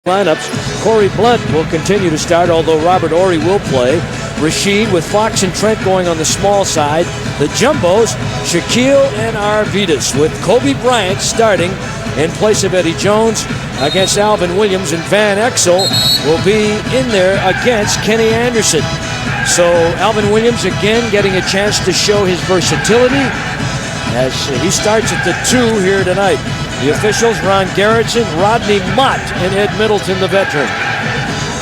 lineups. Corey Blunt will continue to start, although Robert Horry will play. Rasheed with Fox and Trent going on the small side. The Jumbos, Shaquille and Arvidas, with Kobe Bryant starting in place of Eddie Jones against Alvin Williams, and Van Exel will be in there against Kenny Anderson. So Alvin Williams again getting a chance to show his versatility as he starts at the 2 here tonight. The officials, Ron Gerritsen, Rodney Mott, and Ed Middleton, the veteran.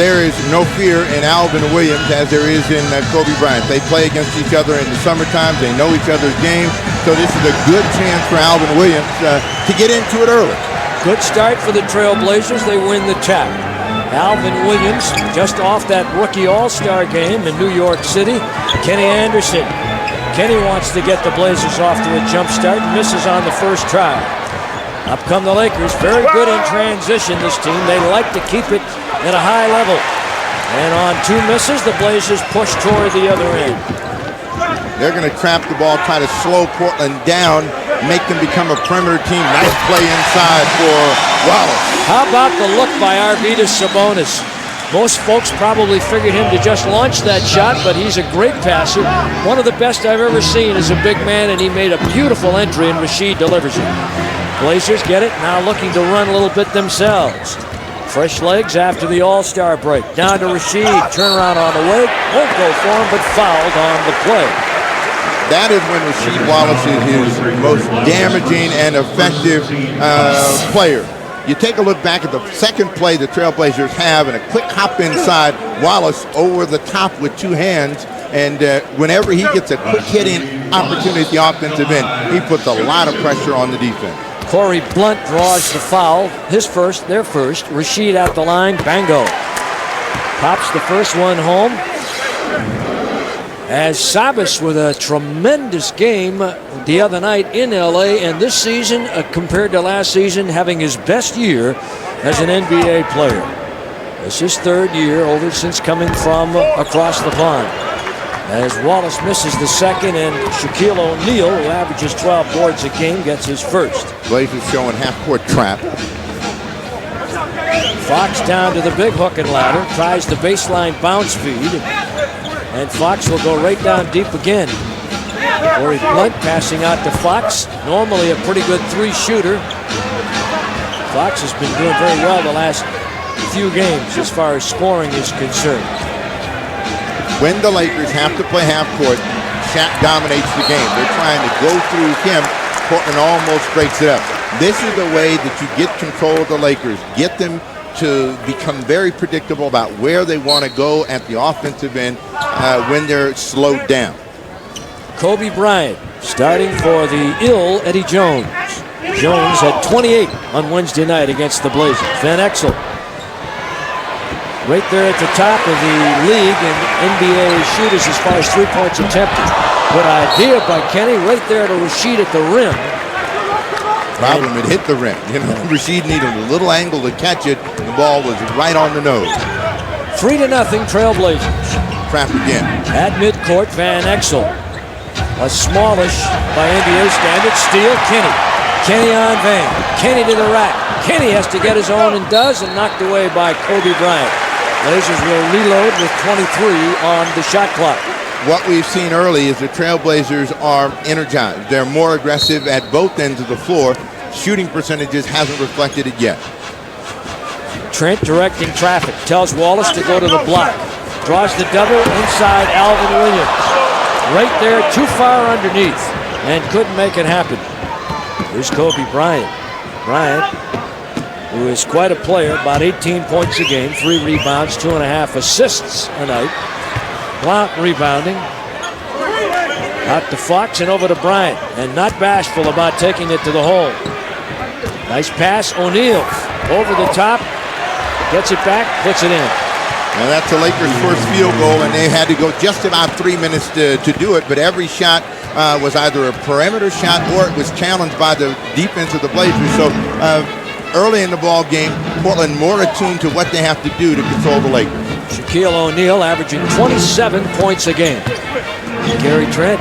There is no fear in Alvin Williams as there is in Kobe Bryant. They play against each other in the summertime. They know each other's game. So this is a good chance for Alvin Williams to get into it early. Good start for the Trailblazers. They win the tap. Alvin Williams just off that rookie all-star game in New York City. Kenny Anderson. Kenny wants to get the Blazers off to a jump start. Misses on the first try. Up come the Lakers. Very good in transition, this team. They like to keep it at a high level. And on 2 misses, the Blazers push toward the other end. They're going to trap the ball, try to slow Portland down, make them become a perimeter team. Nice play inside for Wallace. How about the look by Arvydas Sabonis? Most folks probably figured him to just launch that shot, but he's a great passer. One of the best I've ever seen as a big man, and he made a beautiful entry, and Rasheed delivers it. Blazers get it, now looking to run a little bit themselves. Fresh legs after the All-Star break. Down to Rasheed, turnaround on the way. Won't go for him, but fouled on the play. That is when Rasheed Wallace is his most damaging and effective player. You take a look back at the second play the Trailblazers have, and a quick hop inside, Wallace over the top with 2 hands, and whenever he gets a quick hitting opportunity at the offensive end, he puts a lot of pressure on the defense. Corey Blunt draws the foul, his first, their first. Rasheed at the line, bango. Pops the first one home. As Sabas with a tremendous game the other night in LA, and this season, compared to last season, having his best year as an NBA player. It's his 3rd year over since coming from across the pond. As Wallace misses the second, and Shaquille O'Neal, who averages 12 boards a game, gets his first. Blazers showing half-court trap. Fox down to the big hook and ladder, tries the baseline bounce feed, and Fox will go right down deep again. Corey Blunt passing out to Fox, normally a pretty good 3-shooter. Fox has been doing very well the last few games as far as scoring is concerned. When the Lakers have to play half court, Shaq dominates the game. They're trying to go through him. Portland almost breaks it up. This is the way that you get control of the Lakers. Get them to become very predictable about where they want to go at the offensive end when they're slowed down. Kobe Bryant starting for the ill Eddie Jones. Jones had 28 on Wednesday night against the Blazers. Van Exel right there at the top of the league in NBA shooters as far as 3 points attempted. Good idea by Kenny right there to Rasheed at the rim. Problem, it hit the rim. You know, Rasheed needed a little angle to catch it. The ball was right on the nose. 3-0 Trailblazers. Trap again. At midcourt, Van Exel. A smallish by NBA standards. Steal, Kenny. Kenny on Van. Kenny to the rack. Kenny has to get his own and does, and knocked away by Kobe Bryant. Blazers will reload with 23 on the shot clock. What we've seen early is the Trailblazers are energized. They're more aggressive at both ends of the floor. Shooting percentages hasn't reflected it yet. Trent directing traffic. Tells Wallace to go to the block. Draws the double inside Alvin Williams. Right there, too far underneath, and couldn't make it happen. Here's Kobe Bryant. Bryant, who is quite a player, about 18 points a game, 3 rebounds, 2.5 assists a night. Blount rebounding. Out to Fox and over to Bryant, and not bashful about taking it to the hole. Nice pass, O'Neal over the top, gets it back, puts it in. Now that's the Lakers' first field goal, and they had to go just about 3 minutes to do it, but every shot was either a perimeter shot or it was challenged by the defense of the Blazers. So early in the ball game, Portland more attuned to what they have to do to control the Lakers. Shaquille O'Neal averaging 27 points a game. Gary Trent.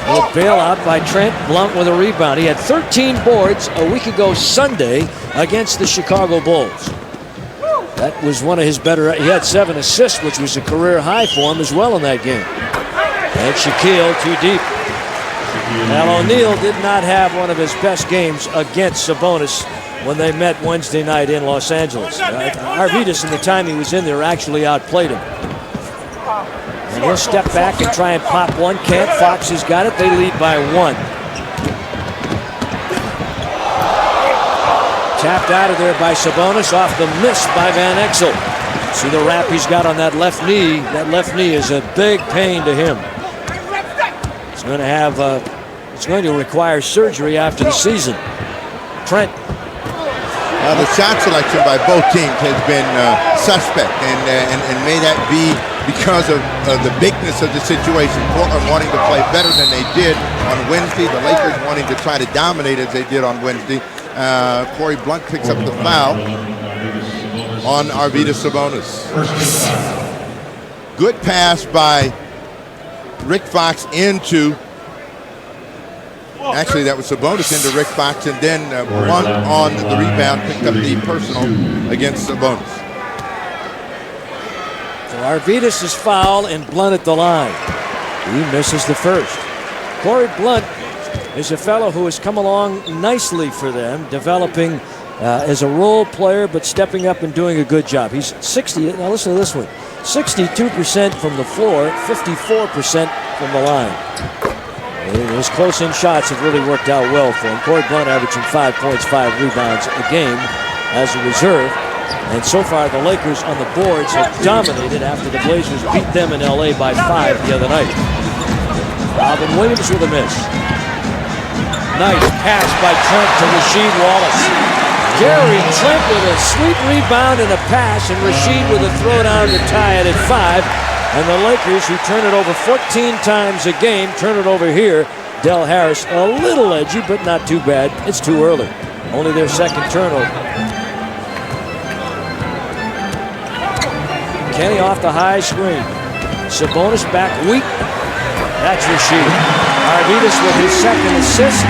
A little bailout by Trent. Blount with a rebound. He had 13 boards a week ago Sunday against the Chicago Bulls. That was one of his better. He had 7 assists, which was a career high for him as well in that game. And Shaquille too deep. Now O'Neal did not have one of his best games against Sabonis when they met Wednesday night in Los Angeles. Arvydas, in the time he was in there, actually outplayed him. And he'll step back and try and pop one. Can't. Fox has got it. They lead by 1. Tapped out of there by Sabonis off the miss by Van Exel. See the wrap he's got on that left knee. That left knee is a big pain to him. It's going to have. It's going to require surgery after the season. Trent. The shot selection by both teams has been suspect, and may that be because of the bigness of the situation. Portland wanting to play better than they did on Wednesday. The Lakers wanting to try to dominate as they did on Wednesday. Corey Blunt picks up the foul on Arvydas Sabonis. Good pass by Rick Fox into. Actually, that was Sabonis into Rick Fox, and then Blunt on the rebound picked up the personal against Sabonis. So Arvydas is fouled and Blunt at the line. He misses the first. Corey Blunt is a fellow who has come along nicely for them, developing as a role player, but stepping up and doing a good job. He's 60. Now listen to this one: 62% from the floor, 54% from the line. His close-in shots have really worked out well for him. Corey Blunt averaging 5 points, 5 rebounds a game as a reserve. And so far, the Lakers on the boards have dominated after the Blazers beat them in L.A. by 5 the other night. Alvin Williams with a miss. Nice pass by Trent to Rasheed Wallace. Gary Trent with a sweet rebound and a pass, and Rasheed with a throwdown to tie it at 5. And the Lakers, who turn it over 14 times a game, turn it over here. Del Harris, a little edgy, but not too bad. It's too early. Only their second turnover. Kenny off the high screen. Sabonis back weak. That's Rasheed. Arvydas with his second assist.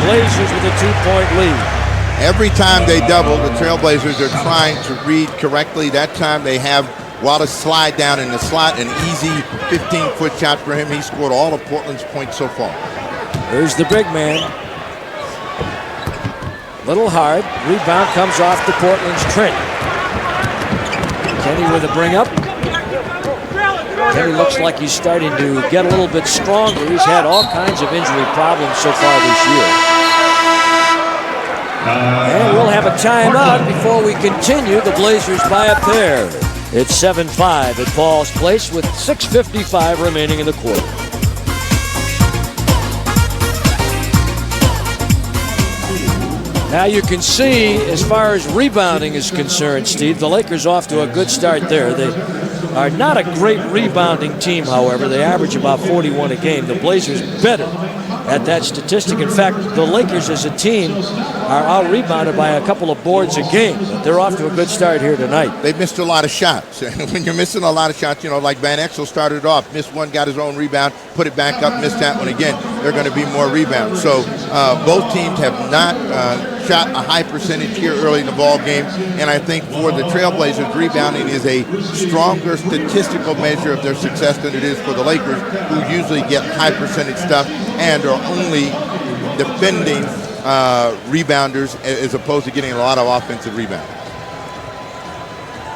Blazers with a 2-point lead. Every time they double, the Trailblazers are trying to read correctly. That time they have Wallace slide down in the slot, an easy 15-foot shot for him. He scored all of Portland's points so far. There's the big man. Little hard. Rebound comes off to Portland's Trent. Kenny with a bring up. Kenny looks like he's starting to get a little bit stronger. He's had all kinds of injury problems so far this year. And we'll have a timeout before we continue. The Blazers buy a pair. It's 7-5 at Paul's Place with 6:55 remaining in the quarter. Now you can see, as far as rebounding is concerned, Steve, the Lakers off to a good start there. They are not a great rebounding team, however. They average about 41 a game. The Blazers better at that statistic. In fact, the Lakers as a team are out-rebounded by a couple of boards a game. But they're off to a good start here tonight. They've missed a lot of shots. When you're missing a lot of shots, you know, like Van Exel started off, missed one, got his own rebound, put it back up, missed that one again. There are going to be more rebounds. So both teams have not shot a high percentage here early in the ball game, and I think for the Trailblazers, rebounding is a stronger statistical measure of their success than it is for the Lakers, who usually get high percentage stuff and are only defending rebounders as opposed to getting a lot of offensive rebounds.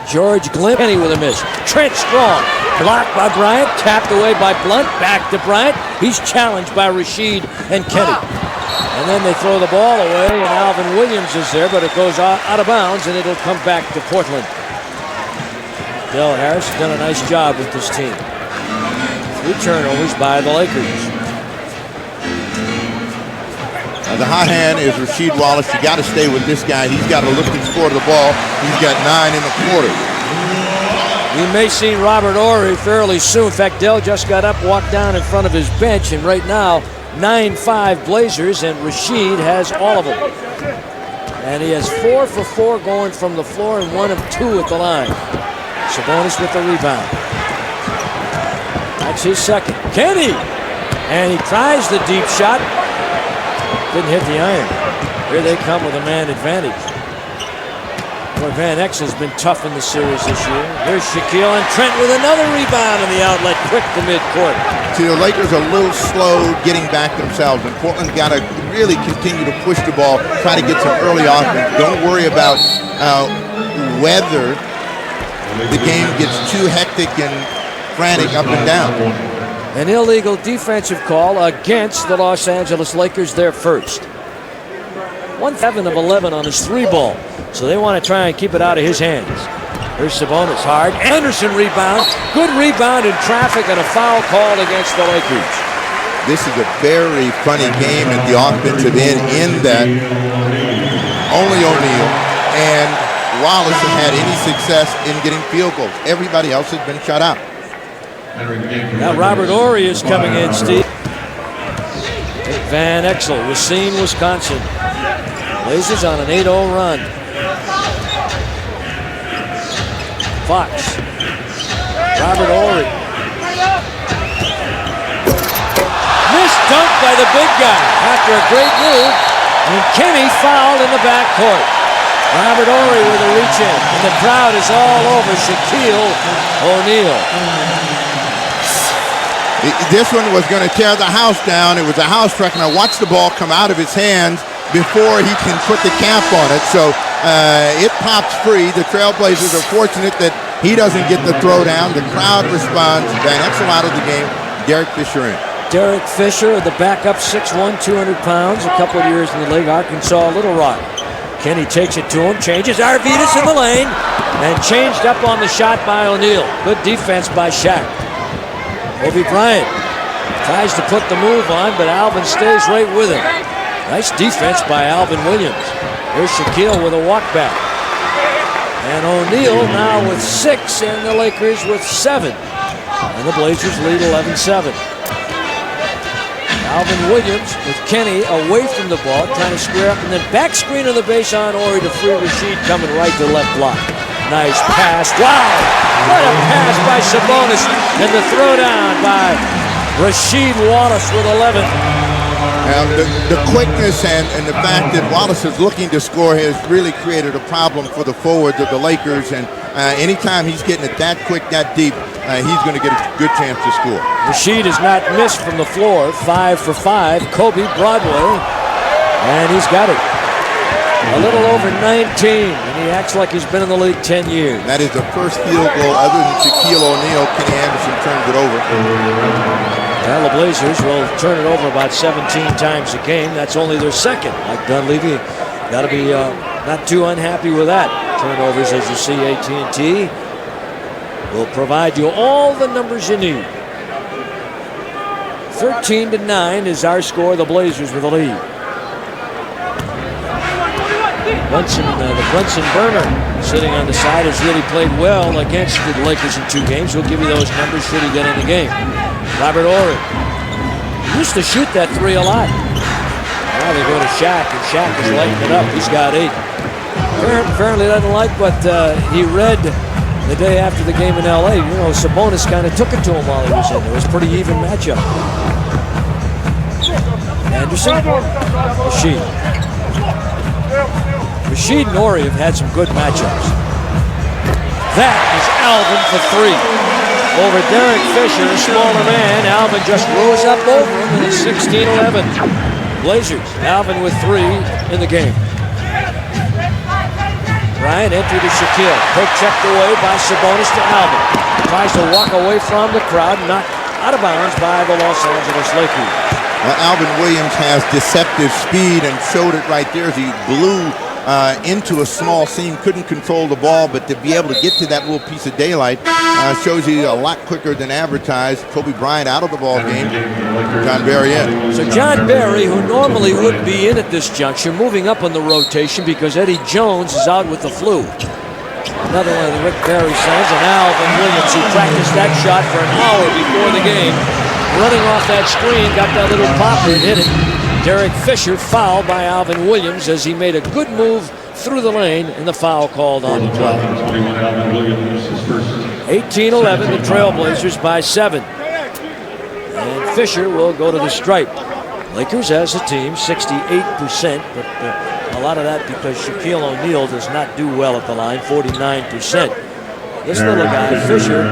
George Glimpany with a miss. Trent strong. Blocked by Bryant. Tapped away by Blunt. Back to Bryant. He's challenged by Rasheed and Kenny. And then they throw the ball away, and Alvin Williams is there, but it goes out of bounds, and it'll come back to Portland. Del Harris has done a nice job with this team. 3 turnovers by the Lakers. The hot hand is Rasheed Wallace. You got to stay with this guy. He's got to look and score the ball. He's got 9 in the quarter. We may see Robert Horry fairly soon. In fact, Dell just got up, walked down in front of his bench, and right now 9-5 Blazers, and Rasheed has all of them. And he has 4 for 4 going from the floor and 1 of 2 at the line. Sabonis with the rebound. That's his second. Kenny! And he tries the deep shot. Didn't hit the iron. Here they come with a man advantage. Boy, Van Exel's been tough in the series this year. Here's Shaquille and Trent with another rebound in the outlet, quick to midcourt. See, the Lakers are a little slow getting back themselves, and Portland got to really continue to push the ball, try to get some early offense. Don't worry about whether the game gets too hectic and frantic up and down. An illegal defensive call against the Los Angeles Lakers, their first. 1-7 of 11 on his 3-ball, so they want to try and keep it out of his hands. Here's Sabonis, hard. Anderson rebound. Good rebound in traffic and a foul called against the Lakers. This is a very funny game at the offensive end in that only O'Neal and Wallace have had any success in getting field goals. Everybody else has been shut out. Now Robert Horry is coming in, Steve. Van Exel, Racine, Wisconsin. Blazers on an 8-0 run. Fox. Robert Horry. Missed dunk by the big guy after a great move. And Kenny fouled in the backcourt. Robert Horry with a reach in. And the crowd is all over Shaquille O'Neal. This one was going to tear the house down. It was a house wreck, and I watched the ball come out of his hands before he can put the cap on it. So it pops free. The Trailblazers are fortunate that he doesn't get the throwdown. The crowd responds. Van Exel out of the game. Derek Fisher in. Derek Fisher, the backup, 6'1", 200 pounds, a couple of years in the league. Arkansas, Little Rock. Kenny takes it to him, changes. Arvydas in the lane, and changed up on the shot by O'Neal. Good defense by Shaq. Kobe Bryant tries to put the move on, but Alvin stays right with him. Nice defense by Alvin Williams. Here's Shaquille with a walkback. And O'Neal now with 6, and the Lakers with 7. And the Blazers lead 11-7. Alvin Williams with Kenny away from the ball, trying to square up, and then back screen on the base on Horry to free Rasheed, coming right to left block. Nice pass. Wow! What a pass by Sabonis. And the throwdown by Rasheed Wallace with 11. The quickness and the fact that Wallace is looking to score has really created a problem for the forwards of the Lakers. And anytime he's getting it that quick, that deep, he's going to get a good chance to score. Rasheed has not missed from the floor. 5 for 5. Kobe Broadway. And he's got it. A little over 19, and he acts like he's been in the league 10 years. That is the first field goal other than Shaquille O'Neal. Kenny Anderson turns it over. Well, the Blazers will turn it over about 17 times a game. That's only their second. Mike Dunleavy, got to be not too unhappy with that. Turnovers, as you see, AT&T will provide you all the numbers you need. 13-9 is our score. The Blazers with the lead. The Brunson burner sitting on the side has really played well against the Lakers in 2 games. We'll give you those numbers should he get in the game. Robert Horry used to shoot that 3 a lot. Now they go to Shaq, and Shaq is lighting it up. He's got 8. Apparently doesn't like what he read the day after the game in L.A. You know, Sabonis kind of took it to him while he was in there. It was a pretty even matchup. Anderson, Rasheed and Horry have had some good matchups. That is Alvin for 3. Over Derek Fisher, a smaller man. Alvin just rose up over him, and it's 16-11. Blazers, Alvin with 3 in the game. Bryant entry to Shaquille. Poke checked away by Sabonis to Alvin. Tries to walk away from the crowd, knocked out of bounds by the Los Angeles Lakers. Well, Alvin Williams has deceptive speed and showed it right there as he blew into a small seam, couldn't control the ball, but to be able to get to that little piece of daylight shows you a lot quicker than advertised. Kobe Bryant out of the ball game. John Barry in. So John Barry, who normally would be in at this juncture, moving up on the rotation because Eddie Jones is out with the flu. Another one of the Rick Barry sons, and Alvin Williams, who practiced that shot for an hour before the game, running off that screen, got that little popper and hit it. Derek Fisher fouled by Alvin Williams as he made a good move through the lane, and the foul called on the play. 18-11, the Trailblazers by 7. And Fisher will go to the stripe. Lakers as a team, 68%, but a lot of that because Shaquille O'Neal does not do well at the line, 49%. This little guy, Fisher,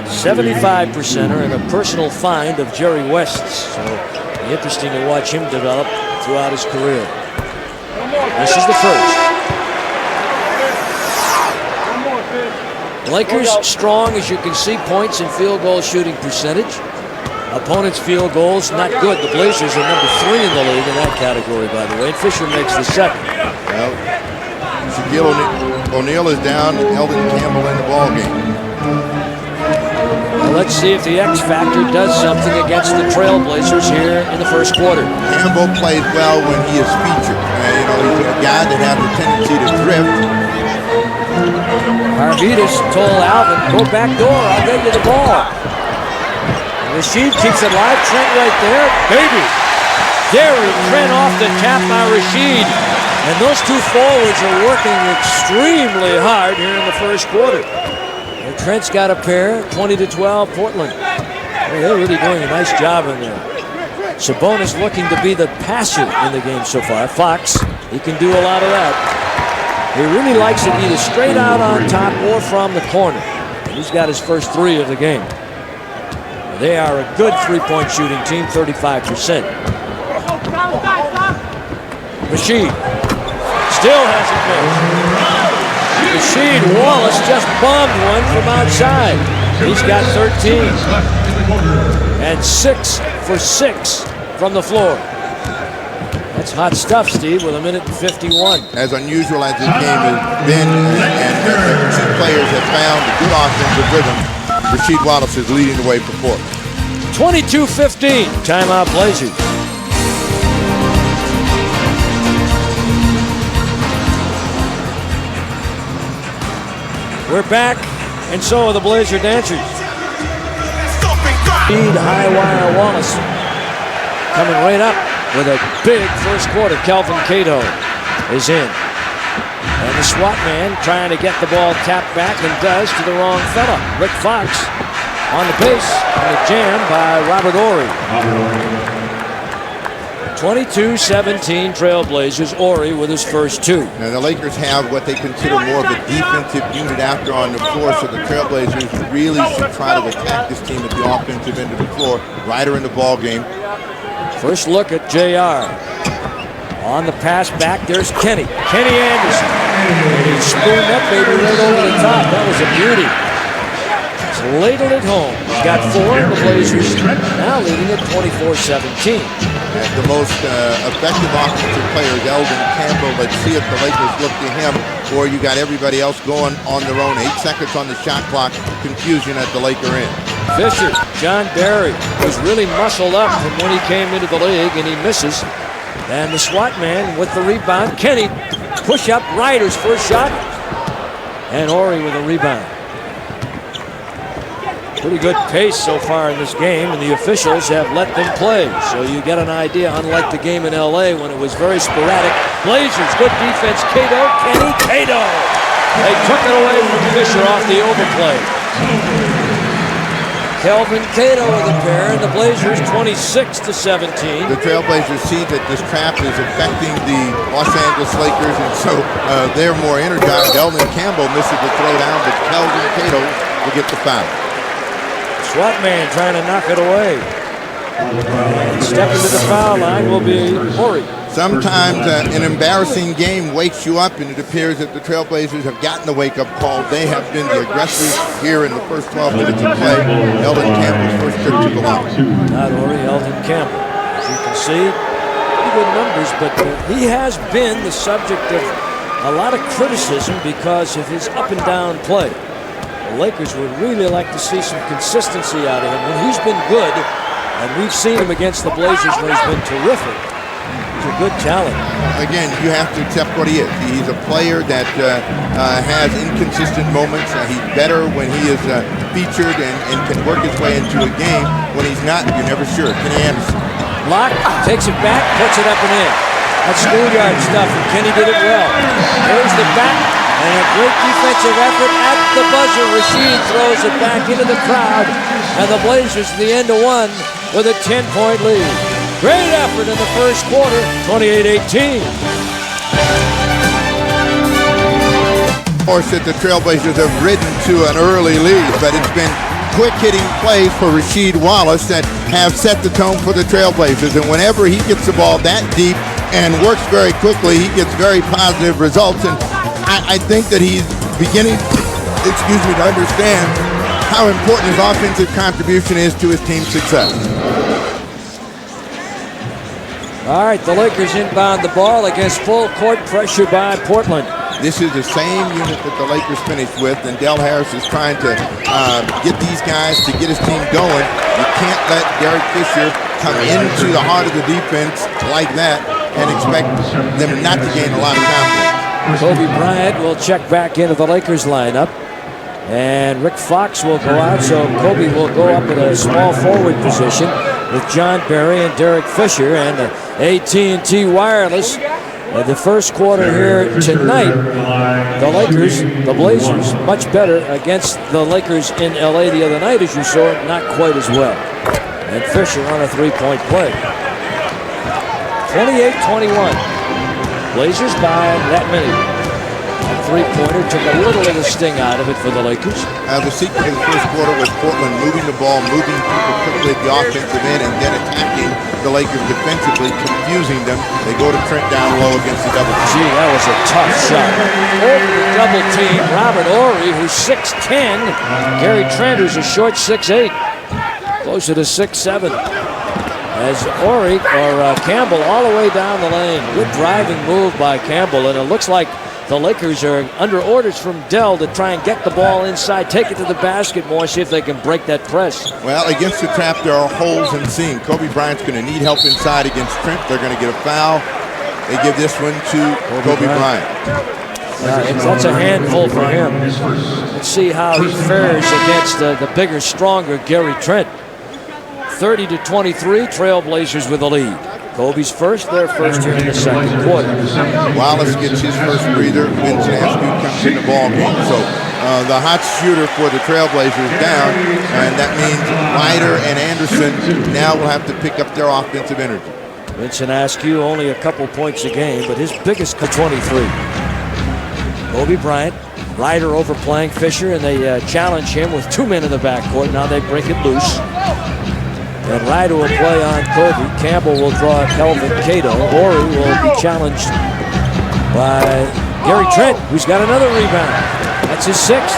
75%er and a personal find of Jerry West's. So it'll be interesting to watch him develop throughout his career. This is the first. Lakers strong, as you can see, points and field goal shooting percentage. Opponents' field goals, not good. The Blazers are number 3 in the league in that category, by the way. And Fisher makes the second. Well, Shaquille O'Neal is down, and Eldon Campbell in the ballgame. Well, let's see if the X Factor does something against the Trailblazers here in the first quarter. Campbell plays well when he is featured. He's a guy that has a tendency to drift. Arvidas told Alvin, go back door, I'll get you the ball. Rasheed keeps it live. Trent right there. Baby. Gary Trent off the tap by Rasheed. And those two forwards are working extremely hard here in the first quarter. And Trent's got a pair. 20-12 Portland. Well, they're really doing a nice job in there. Sabonis looking to be the passer in the game so far. Fox, he can do a lot of that. He really likes it either straight out on top or from the corner. He's got his first 3 of the game. They are a good three-point shooting team, 35%. Rasheed still hasn't missed. Rasheed Wallace just bombed one from outside. He's got 13. And 6 for 6 from the floor. That's hot stuff, Steve, with 1:51. As unusual as this game has been, and the two players have found a good offensive rhythm, Rasheed Wallace is leading the way for Portland. 22-15, timeout Blazers. We're back, and so are the Blazer dancers. Speed high wire Wallace coming right up with a big first quarter. Kelvin Cato is in. And the SWAT man trying to get the ball tapped back and does to the wrong fella. Rick Fox on the pace and a jam by Robert Horry. 22-17 Trailblazers. Horry with his first 2. Now the Lakers have what they consider more of a defensive unit after on the floor, so the Trailblazers really should try to attack this team at the offensive end of the floor. Ryder in the ball game. First look at JR. On the pass back, there's Kenny. Kenny Anderson. And he spooned that baby right over the top. That was a beauty. Ladled it home. He's got 4 in the Blazers, now leading at 24-17. The most effective offensive player is Eldon Campbell. Let's see if the Lakers look to him, or you got everybody else going on their own. 8 seconds on the shot clock. Confusion at the Laker end. Fisher, John Barry, was really muscled up from when he came into the league, and he misses. And the SWAT man with the rebound. Kenny, push up, Ryder's first shot. And Horry with a rebound. Pretty good pace so far in this game, and the officials have let them play. So you get an idea, unlike the game in LA when it was very sporadic. Blazers, good defense. Cato, Kenny, Cato. They took it away from Fisher off the overplay. Kelvin Cato with a pair, and the Blazers 26-17. The Trailblazers see that this trap is affecting the Los Angeles Lakers, and so they're more energized. Eldon Campbell misses the throw down, but Kelvin Cato will get the foul. SWAT man trying to knock it away. And stepping to the foul line will be Horry. Sometimes an embarrassing game wakes you up, and it appears that the Trailblazers have gotten the wake-up call. They have been the aggressors here in the first 12 minutes of play. Eldon Campbell's first trip to the line. Not Horry, Eldon Campbell. As you can see, pretty good numbers, but he has been the subject of a lot of criticism because of his up-and-down play. The Lakers would really like to see some consistency out of him. When he's been good, and we've seen him against the Blazers when he's been terrific, he's a good talent. Again, you have to accept what he is. He's a player that has inconsistent moments. He's better when he is featured and can work his way into a game. When he's not, you're never sure. Kenny Anderson. Lock, takes it back, puts it up and in. That's schoolyard stuff, and Kenny did it well. There's the back. And a great defensive effort at the buzzer. Rasheed throws it back into the crowd. And the Blazers at the end of 1 with a 10-point lead. Great effort in the first quarter, 28-18. Of course, that the Trailblazers have ridden to an early lead, but it's been quick-hitting plays for Rasheed Wallace that have set the tone for the Trailblazers. And whenever he gets the ball that deep and works very quickly, he gets very positive results. And I think that he's beginning, to understand how important his offensive contribution is to his team's success. All right, the Lakers inbound the ball against full court pressure by Portland. This is the same unit that the Lakers finished with, and Del Harris is trying to get these guys to get his team going. You can't let Derek Fisher come into the heart of the defense like that and expect them not to gain a lot of confidence. Kobe Bryant will check back into the Lakers lineup, and Rick Fox will go out, so Kobe will go up in a small forward position with John Barry and Derek Fisher, and AT&T Wireless. The first quarter here tonight, the Blazers, much better against the Lakers in LA the other night, as you saw, not quite as well. And Fisher on a three-point play. 28-21. Blazers by that many. A three-pointer took a little of the sting out of it for the Lakers. The secret of the first quarter was Portland moving the ball, moving people quickly at the offensive end, and then attacking the Lakers defensively, confusing them. They go to Trent down low against the double team. Gee, that was a tough shot. Over the double team, Robert Horry, who's 6'10". Gary Trent, who's a short 6'8", closer to 6'7". As Horry, or Campbell, all the way down the lane. Good driving move by Campbell, and it looks like the Lakers are under orders from Dell to try and get the ball inside, take it to the basket more, see if they can break that press. Well, against the trap, there are holes in the seam. Kobe Bryant's going to need help inside against Trent. They're going to get a foul. They give this one to Kobe Bryant. That's a handful for him. Let's see how he fares against the bigger, stronger Gary Trent. 30-23, Trailblazers with the lead. Kobe's first, their first here in the second quarter. Wallace gets his first breather. Vincent Askew comes in the ball game. So the hot shooter for the Trailblazers down, and that means Ryder and Anderson now will have to pick up their offensive energy. Vincent Askew only a couple points a game, but his biggest 23. Kobe Bryant, Ryder overplaying Fisher, and they challenge him with 2 men in the backcourt. Now they break it loose. And Ryder will play on Kobe. Campbell will draw Kelvin Cato. Horry will be challenged by Gary Trent, who's got another rebound. That's his sixth.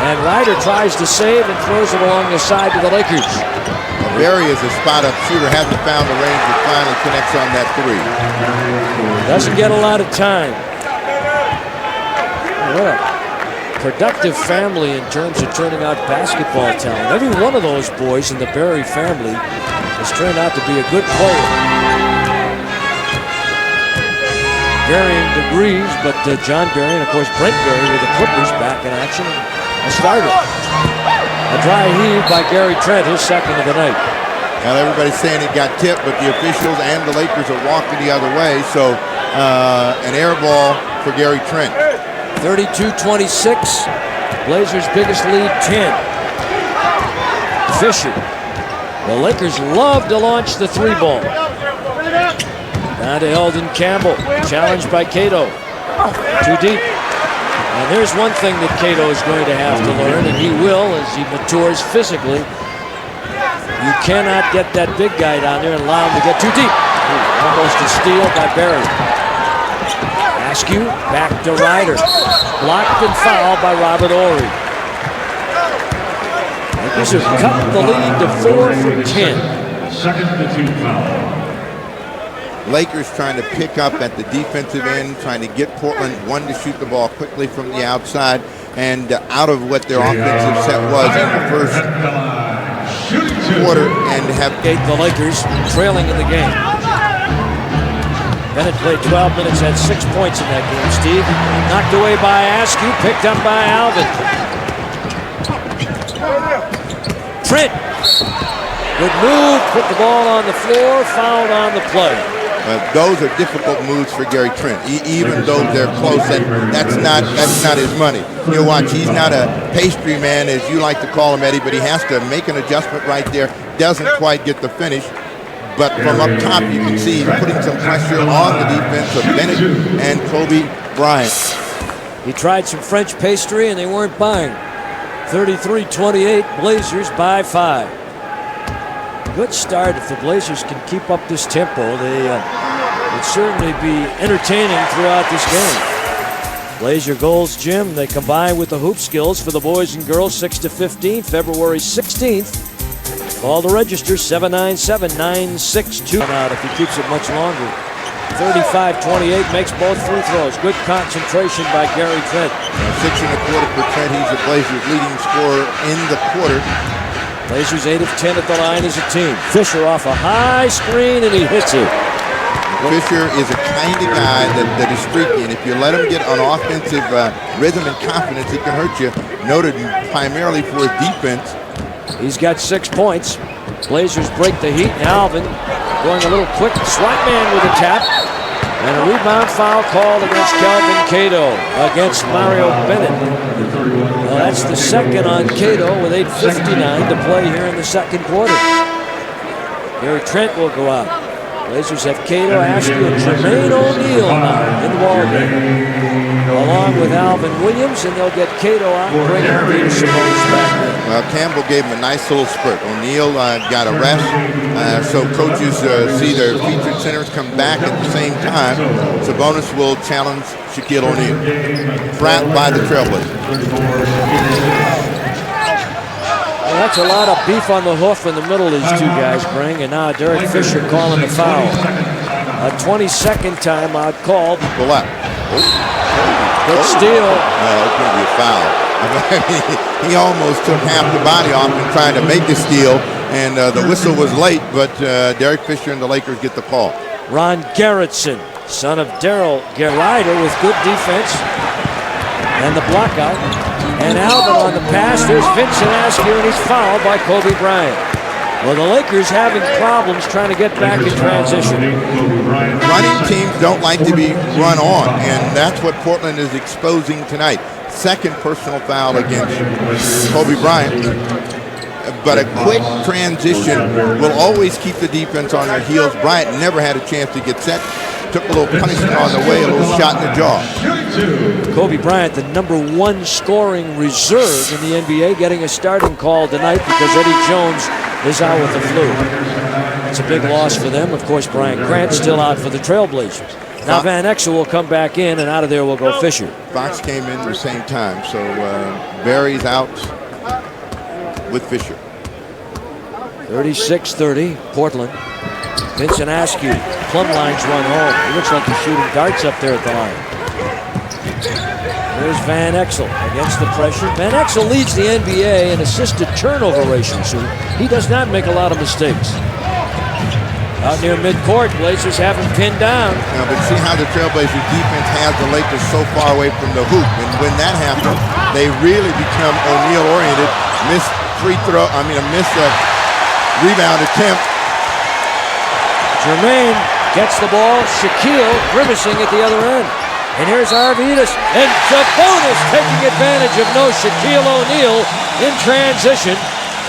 And Ryder tries to save and throws it along the side to the Lakers. Barry is a spot-up shooter. Hasn't found the range, but finally connects on that three. Doesn't get a lot of time. What a productive family in terms of turning out basketball talent. Every one of those boys in the Barry family has turned out to be a good player. Varying degrees, but John Barry and, of course, Brent Barry with the Clippers back in action. A starter. A dry heave by Gary Trent, his second of the night. Now, everybody's saying it got tipped, but the officials and the Lakers are walking the other way, so an air ball for Gary Trent. 32-26. Blazers' biggest lead, 10. Fisher. The Lakers love to launch the three ball. Now to Eldon Campbell. Challenged by Cato. Too deep. And there's one thing that Cato is going to have to learn, and he will as he matures physically. You cannot get that big guy down there and allow him to get too deep. Almost a steal by Barry. Askew back to Ryder. Blocked and fouled by Robert Horry. Lakers have cut the lead to 4 from 10. Second to 2 foul. Lakers trying to pick up at the defensive end, trying to get Portland one to shoot the ball quickly from the outside and out of what their offensive set was in the first quarter, and have the Lakers trailing in the game. Bennett played 12 minutes, had 6 points in that game, Steve. Knocked away by Askew, picked up by Alvin. Trent. Good move, put the ball on the floor, fouled on the play. Those are difficult moves for Gary Trent. Even though they're close, that's not his money. You'll watch, he's not a pastry man, as you like to call him, Eddie, but he has to make an adjustment right there. Doesn't quite get the finish. But from up top, you can see he's putting some pressure on the defense of Bennett and Kobe Bryant. He tried some French pastry and they weren't buying. 33-28, Blazers by 5. Good start. If the Blazers can keep up this tempo, they would certainly be entertaining throughout this game. Blazer goals, Jim. They combine with the hoop skills for the boys and girls. 6-15, February 16th. Call the register, 797-962. Out if he keeps it much longer. 35-28, makes both free throws. Good concentration by Gary Trent. 6.25%. He's the Blazers' leading scorer in the quarter. Blazers 8 of 10 at the line as a team. Fisher off a high screen and he hits it. Fisher is a kind of guy that is streaky, and if you let him get on offensive rhythm and confidence, he can hurt you. Noted primarily for his defense. He's got 6 points. Blazers break the heat. And Alvin going a little quick. Swat man with a tap. And a rebound foul called against Kelvin Cato against Mario Bennett. Well, that's the second on Cato with 8:59 to play here in the second quarter. Gary Trent will go out. Blazers have Cato, Askew, and Jermaine O'Neal now in the ballgame, along with Alvin Williams, and they'll get Cato out and bring Arvydas Sabonis back in. Well, Campbell gave him a nice little spurt. O'Neal got a rest, so coaches see their featured centers come back at the same time. Sabonis will challenge Shaquille O'Neal. Pratt by the Trailblazers. Well, that's a lot of beef on the hoof in the middle these two guys bring, and now Derek Fisher calling the foul. A 22nd timeout called. Pull up. Good steal. It's going to be a foul. He almost took half the body off and trying to make a steal, and the whistle was late, but Derek Fisher and the Lakers get the call. Ron Gerritsen, son of Daryl Ryder, with good defense and the block out. And Alvin on the pass. There's Vincent Askew, and he's fouled by Kobe Bryant. Well, the Lakers having problems trying to get back in transition. Running teams don't like to be run on, and that's what Portland is exposing tonight. Second personal foul against Kobe Bryant. But a quick transition will always keep the defense on their heels. Bryant never had a chance to get set. Took a little punishment on the way, a little shot in the jaw. Kobe Bryant, the #1 scoring reserve in the NBA, getting a starting call tonight because Eddie Jones is out with the flu. It's a big loss for them. Of course, Brian Grant still out for the Trailblazers. Now Van Exel will come back in, and out of there will go Fisher. Fox came in at the same time, so Barry's out with Fisher. 36-30, Portland. Vincent Askew, plumb lines run home. He looks like he's shooting darts up there at the line. There's Van Exel against the pressure. Van Exel leads the NBA in assisted turnover ratio, so he does not make a lot of mistakes. Out near midcourt, Blazers have him pinned down. Now, but see how the Trailblazers defense has the Lakers so far away from the hoop, and when that happens, they really become O'Neal-oriented. Missed rebound attempt. Jermaine gets the ball. Shaquille grimacing at the other end. And here's Arvydas. And Sabonis taking advantage of no Shaquille O'Neal in transition.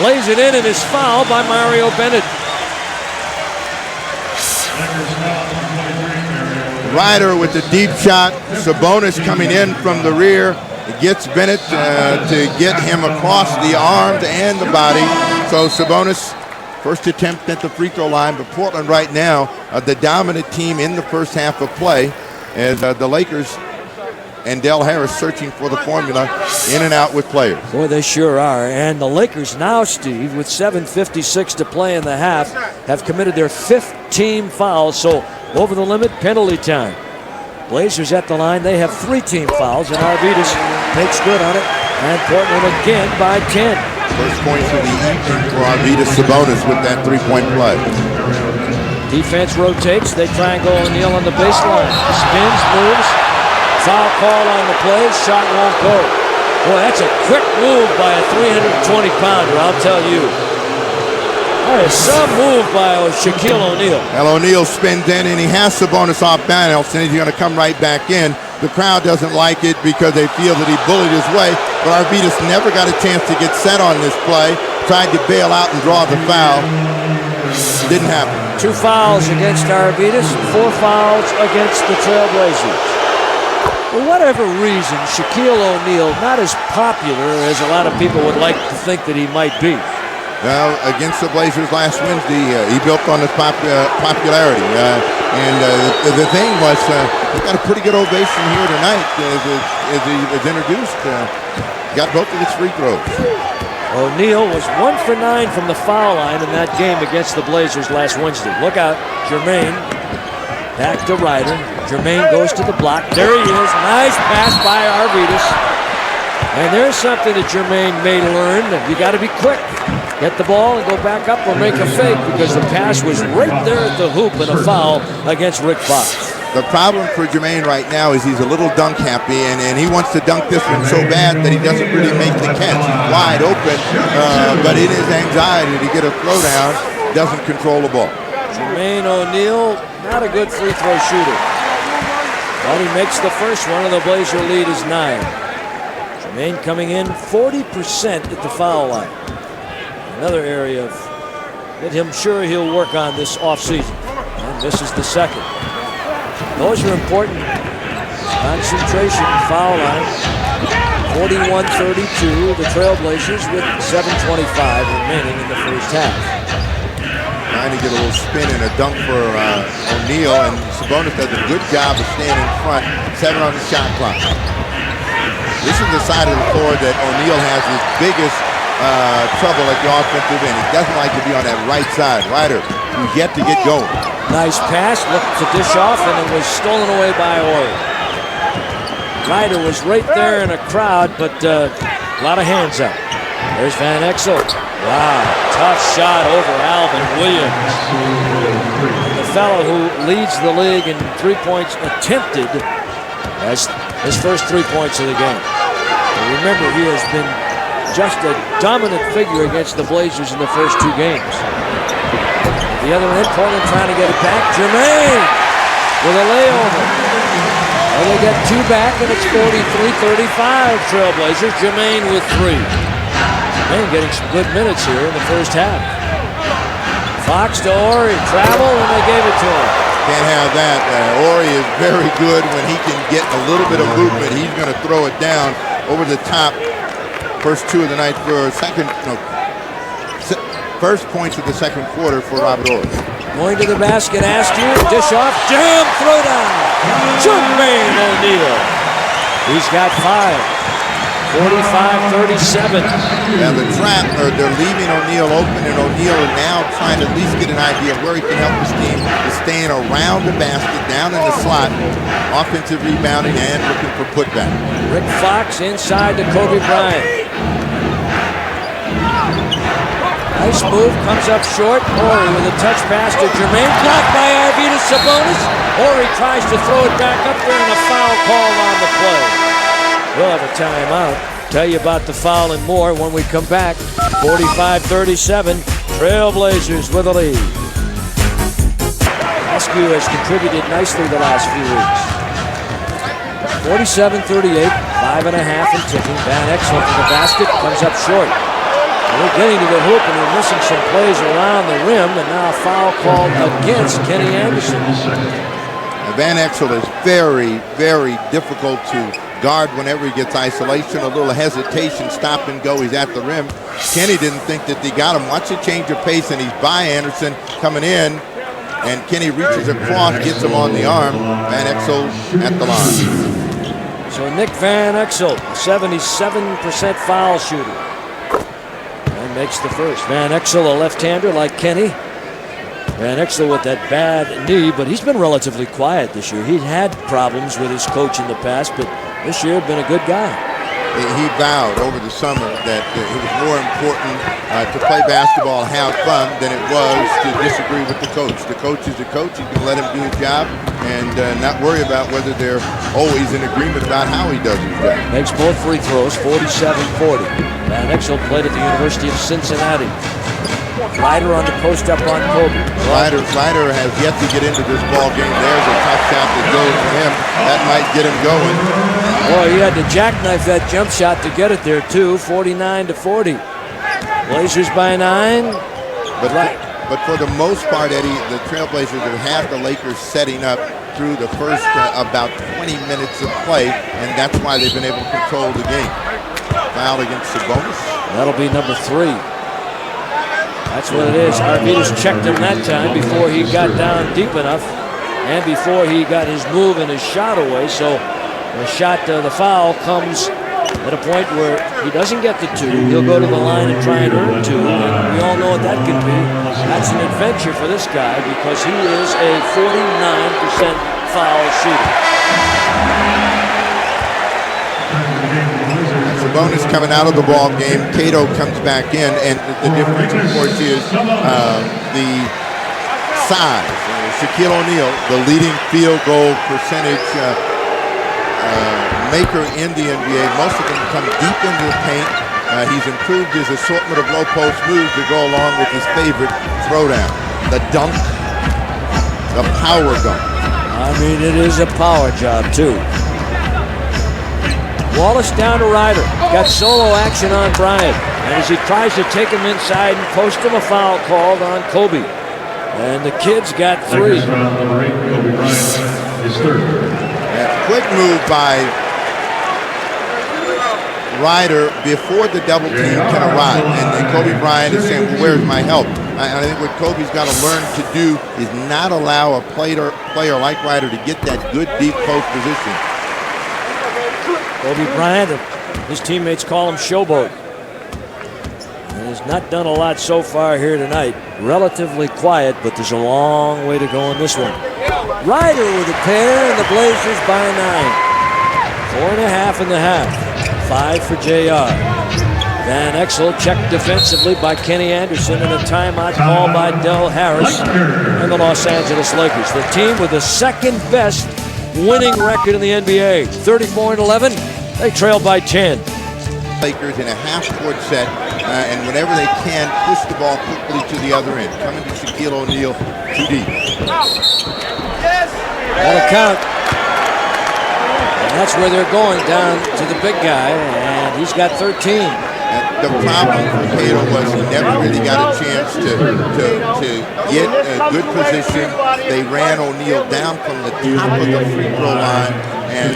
Lays it in and is fouled by Mario Bennett. Ryder with the deep shot. Sabonis coming in from the rear. It gets Bennett to get him across the arms and the body. So Sabonis, first attempt at the free throw line, but Portland right now, the dominant team in the first half of play, as the Lakers and Del Harris searching for the formula in and out with players. Boy, they sure are. And the Lakers now, Steve, with 7:56 to play in the half, have committed their 5th team foul. So over the limit, penalty time. Blazers at the line, they have 3 team fouls, and Arvydas makes good on it. And Portland again by 10. First points of the evening for Arvydas Sabonis with that 3-point play. Defense rotates. They try and go O'Neal on the baseline. Spins, moves. Foul call on the play. Shot won't go. Boy, that's a quick move by a 320-pounder, I'll tell you. That is some move by Shaquille O'Neal. Well, O'Neal spins in, and he has Sabonis off balance, and he's going to come right back in. The crowd doesn't like it because they feel that he bullied his way, but Arvydas never got a chance to get set on this play. Tried to bail out and draw the foul. Didn't happen. 2 fouls against Arvidas, 4 fouls against the Trailblazers. For whatever reason, Shaquille O'Neal not as popular as a lot of people would like to think that he might be. Well, against the Blazers last Wednesday, he built on his popularity. The thing was, he got a pretty good ovation here tonight as he was introduced. Got both of his free throws. O'Neal was 1 for 9 from the foul line in that game against the Blazers last Wednesday. Look out, Jermaine. Back to Ryder. Jermaine goes to the block. There he is. Nice pass by Arvidas. And there's something that Jermaine may learn. You got to be quick. Get the ball and go back up or make a fake, because the pass was right there at the hoop and a foul against Rick Fox. The problem for Jermaine right now is he's a little dunk happy, and he wants to dunk this one so bad that he doesn't really make the catch. He's wide open, but in his anxiety to get a throwdown, doesn't control the ball. Jermaine O'Neal, not a good free throw shooter. But he makes the first one, and the Blazer lead is 9. Jermaine coming in 40% at the foul line. Another area that I'm sure he'll work on this offseason. And this is the second. Those are important. Concentration, foul line. 41-32, the Trailblazers with 7:25 remaining in the first half. Trying to get a little spin and a dunk for O'Neal, and Sabonis does a good job of staying in front. 7 on the shot clock. This is the side of the floor that O'Neal has his biggest trouble at the offensive end. He doesn't like to be on that right side. Ryder, who's yet to get going. Nice pass, looked to dish off, and it was stolen away by Ori. Ryder was right there in a crowd, but a lot of hands up. There's Van Exel. Wow, tough shot over Alvin Williams. The fellow who leads the league in 3 points attempted as his first 3 points of the game. And remember, he has been just a dominant figure against the Blazers in the first 2 games. At the other end, Portland trying to get it back. Jermaine with a layover. Well, they get 2 back, and it's 43-35 Trailblazers. Jermaine with 3. Jermaine getting some good minutes here in the first half. Fox to Ori, travel, and they gave it to him. Can't have that. Ori is very good when he can get a little bit of movement. He's going to throw it down over the top. First 2 of the night for first points of the second quarter for Robert Ori. Going to the basket, Askew, dish off, jam, throw down. Jermaine O'Neal. He's got 5. 45-37. Now the trap, they're leaving O'Neal open, and O'Neal is now trying to at least get an idea of where he can help his team. Is staying around the basket, down in the slot, offensive rebounding, and looking for putback. Rick Fox inside to Kobe Bryant. Nice move, comes up short. Ori with a touch pass to Jermaine, blocked by Arvidas Sabonis. Ori tries to throw it back up there, and a foul called on the play. We'll have a timeout. Tell you about the foul and more when we come back. 45-37, Trailblazers with a lead. Askew has contributed nicely the last few weeks. 47-38, 5.5 and ticking. Van Exel to the basket, comes up short. They're getting to the hoop, and they're missing some plays around the rim, and now a foul called against Kenny Anderson. Van Exel is very, very difficult to guard whenever he gets isolation. A little hesitation, stop and go. He's at the rim. Kenny didn't think that they got him. Watch the change of pace, and he's by Anderson coming in, and Kenny reaches across, gets him on the arm. Van Exel at the line. So Nick Van Exel, 77% foul shooter, and makes the first. Van Exel, a left-hander like Kenny. Van Exel with that bad knee, but he's been relatively quiet this year. He'd had problems with his coach in the past, but this year been a good guy. He vowed over the summer that it was more important to play basketball and have fun than it was to disagree with the coach. The coach is the coach. You can let him do his job and not worry about whether they're always in agreement about how he does his job. Makes both free throws, 47-40. Van Exel played at the University of Cincinnati. Ryder on the post up on Kobe. Ryder has yet to get into this ball game. There's a tough shot that goes for him. That might get him going. Boy, he had to jackknife that jump shot to get it there, too. 49-40. Blazers by 9. But But for the most part, Eddie, the Trailblazers have had the Lakers setting up through the first about 20 minutes of play, and that's why they've been able to control the game. Foul against Sabonis. That'll be number 3. That's what it is. Arvydas checked him that time before he got down deep enough and before he got his move and his shot away. So the foul comes at a point where he doesn't get the 2. He'll go to the line and try and earn 2. And we all know what that can be. That's an adventure for this guy because he is a 49% foul shooter. Sabonis coming out of the ball game. Cato comes back in, and the difference, of course, is the size. Shaquille O'Neal, the leading field goal percentage maker in the NBA. Most of them come deep into the paint. He's improved his assortment of low post moves to go along with his favorite throwdown, the dunk, the power dunk. I mean, it is a power job, too. Wallace down to Ryder. Got solo action on Bryant. And as he tries to take him inside and post him, a foul called on Kobe. And the kid's got 3. Number 8, Kobe Bryant, is third. Quick move by Ryder before the double team can arrive. And Kobe Bryant is saying, well, where's my help? I think what Kobe's got to learn to do is not allow a player like Ryder to get that good deep post position. Kobe Bryant, his teammates call him Showboat. And he's not done a lot so far here tonight. Relatively quiet, but there's a long way to go in this one. Ryder with a pair, and the Blazers by 9. 4.5 in the half. 5 for JR. Van Exel checked defensively by Kenny Anderson, and a timeout called by Del Harris and the Los Angeles Lakers. The team with the second best winning record in the NBA. 34-11. They trail by 10. Lakers in a half-court set, and whenever they can, push the ball quickly to the other end. Coming to Shaquille O'Neal, too deep. On a count. And that's where they're going, down to the big guy, and he's got 13. The problem for Cato was he never really got a chance to get a good position. They ran O'Neal down from the top of the free throw line and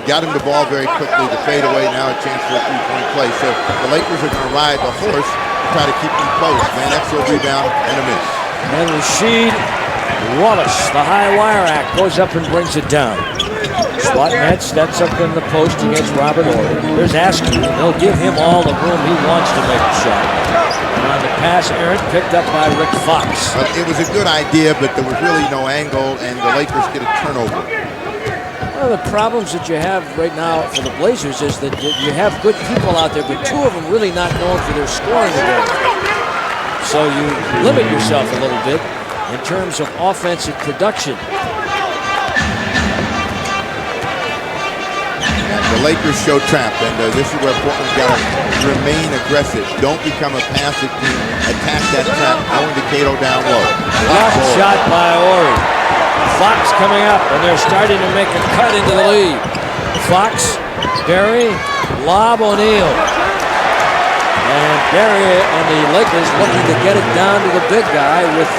got him the ball very quickly. The fadeaway, now a chance for a three-point play. So the Lakers are going to ride the horse, try to keep them close. Van Exel rebound and a miss. And Rasheed Wallace, the high wire act, goes up and brings it down. Swatman steps up in the post against Robert Horry. There's Askew. They'll give him all the room he wants to make a shot. And on the pass, errant picked up by Rick Fox. Well, it was a good idea, but there was really no angle, and the Lakers get a turnover. One of the problems that you have right now for the Blazers is that you have good people out there, but 2 of them really not known for their scoring ability. So you limit yourself a little bit in terms of offensive production. The Lakers show trap, and this is where Portland's got to remain aggressive. Don't become a passive team. Attack that trap, going to Cato down low. Blocked shot by Horry. Fox coming up, and they're starting to make a cut into the lead. Fox, Barry, lob O'Neal. And Barry and the Lakers looking to get it down to the big guy with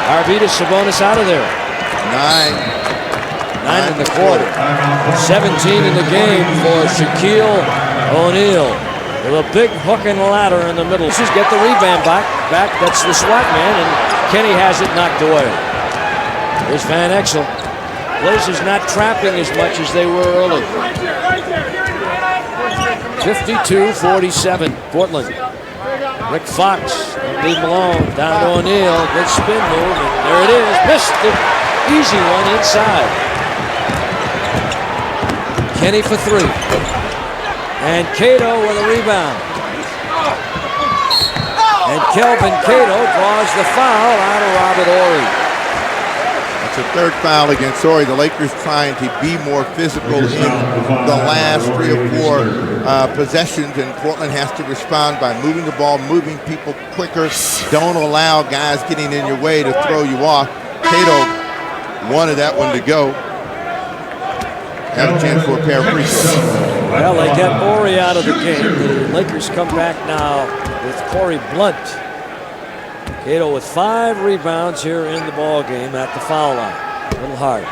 Arvydas Sabonis out of there. 9 in the quarter. 17 in the game for Shaquille O'Neal. With a big hook and ladder in the middle. Just get the rebound back. That's the SWAT man, and Kenny has it knocked away. Here's Van Exel. Blazers not trapping as much as they were early. 52-47, Portland. Rick Fox, leave him alone. Down to O'Neal, good spin move, and there it is. Missed the easy one inside. Kenny for 3. And Cato with a rebound. And Kelvin Cato draws the foul out of Robert Horry. It's a third foul against Horry. The Lakers trying to be more physical in the last 3 or 4 possessions, and Portland has to respond by moving the ball, moving people quicker. Don't allow guys getting in your way to throw you off. Cato wanted that one to go. Have a chance for a pair of free throws. Well, they get Horry out of the game. The Lakers come back now with Corey Blunt Cato with 5 rebounds here in the ball game at the foul line. A little hard.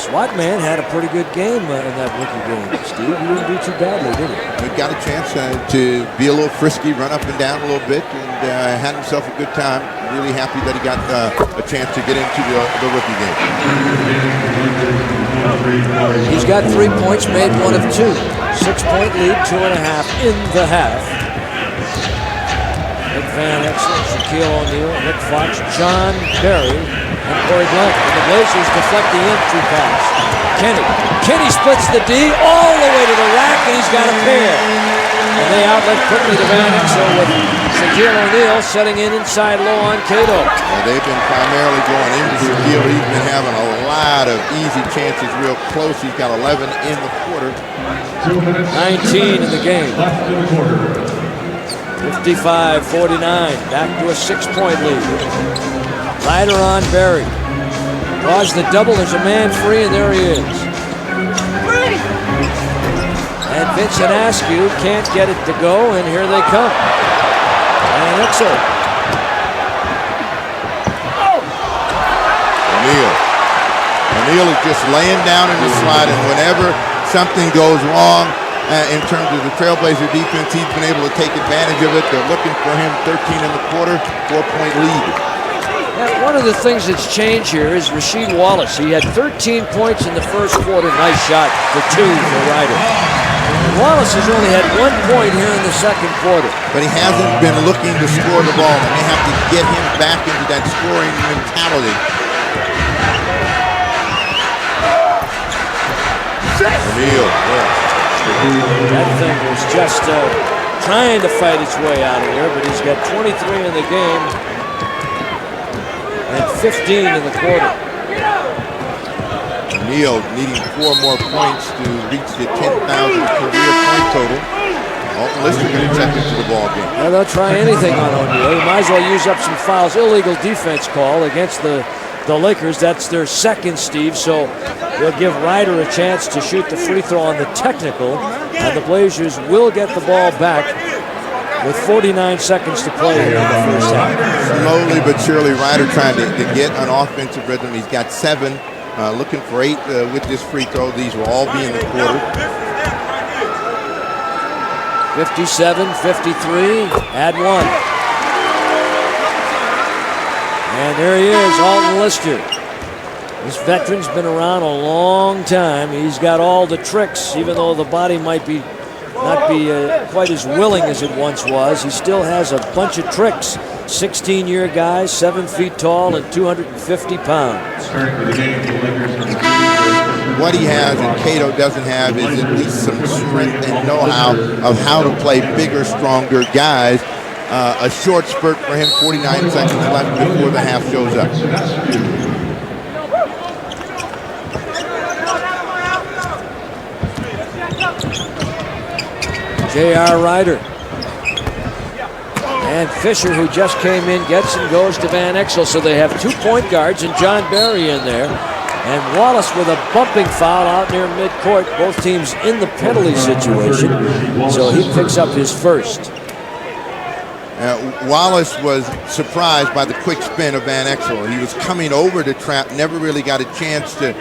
Swatman had a pretty good game in that rookie game. Steve, he didn't do too badly, did he? He got a chance to be a little frisky, run up and down a little bit, and had himself a good time. Really happy that he got a chance to get into the rookie game. He's got 3 points, made 1 of 2. 6-point lead, 2.5 in the half. Nick Van Exel, Shaquille O'Neal, Nick Fox, John Barry, and Corey Blunt. And the Blazers deflect the entry pass. Kenny splits the D all the way to the rack, and he's got a pair. And they outlet quickly to Van Exel with Shaquille O'Neal setting in inside low on Cato. Well, they've been primarily going into Shaquille. He's been having a lot of easy chances real close. He's got 11 in the quarter. 19 in the game. 55-49, back to a 6-point lead. Ryder on Barry. Draws the double, there's a man free, and there he is. And Vincent Askew can't get it to go, and here they come. And Exel. O'Neal is just laying down in the slot, and whenever something goes wrong in terms of the Trailblazer defense, he's been able to take advantage of it. They're looking for him. 13 in the quarter, 4-point lead. One of the things that's changed here is Rasheed Wallace. He had 13 points in the first quarter. Nice shot for 2 for Ryder. Wallace has only had 1 point here in the second quarter. But he hasn't been looking to score the ball, and they have to get him back into that scoring mentality. O'Neal, that thing was just trying to fight its way out of here, but he's got 23 in the game and 15 in the quarter. O'Neal needing 4 more points to reach the 10,000 career point total. Alton Lister going to check into the ball game. Well, they'll try anything on O'Neal. He might as well use up some fouls. Illegal defense call against the Lakers. That's their second, Steve, so they'll give Ryder a chance to shoot the free throw on the technical, and the Blazers will get the ball back with 49 seconds to play here in the first half. Slowly but surely, Ryder trying to get an offensive rhythm. He's got 7, looking for 8 with this free throw. These will all be in the quarter. 57-53, add 1. And there he is, Alton Lister. This veteran's been around a long time. He's got all the tricks, even though the body might not be quite as willing as it once was. He still has a bunch of tricks. 16-year guy, 7 feet tall, and 250 pounds. What he has and Cato doesn't have is at least some strength and know-how of how to play bigger, stronger guys. A short spurt for him, 49 seconds left before the half shows up. J.R. Ryder. And Fisher, who just came in, gets and goes to Van Exel. So they have 2 point guards and John Barry in there. And Wallace with a bumping foul out near midcourt. Both teams in the penalty situation. So he picks up his first. Wallace was surprised by the quick spin of Van Exel. He was coming over to trap, never really got a chance to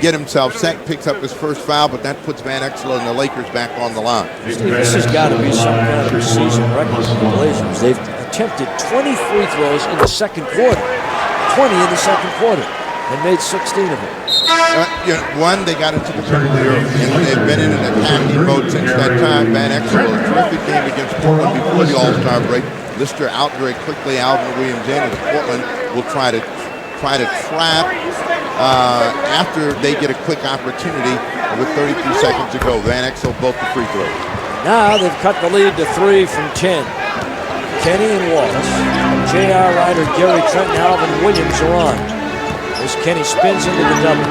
get himself set, picks up his first foul, but that puts Van Exel and the Lakers back on the line. Steve, this has got to be some kind of a season record for the Blazers. They've attempted 20 free throws in the second quarter. 20 in the second quarter, and made 16 of them. One, they got into the penalty early, and they've been in an attacking mode since that time. Van Exel, a terrific game against Portland before the All-Star break. Lister out very quickly. Alvin Williams in, and Portland will try to trap after they get a quick opportunity with 33 seconds to go. Van Exel both the free throws. Now they've cut the lead to 3 from 10. Kenny and Wallace, J.R. Ryder, Gary Trent, and Alvin Williams are on. As Kenny spins into the double.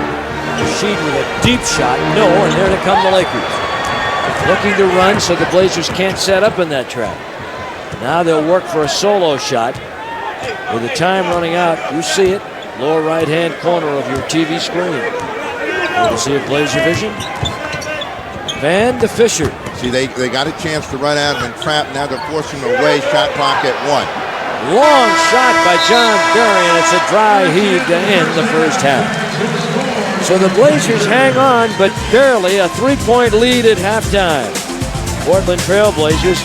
Rasheed with a deep shot. No, and there to come the Lakers. Looking to run so the Blazers can't set up in that trap. Now they'll work for a solo shot. With the time running out, you see it. Lower right-hand corner of your TV screen. You see it, Blazer Vision. Van to Fisher. See, they got a chance to run out and trap. Now they're forcing them away. Shot clock at 1. Long shot by John Berry, and it's a dry heave to end the first half. So the Blazers hang on, but barely, a 3-point lead at halftime. Portland Trail Blazers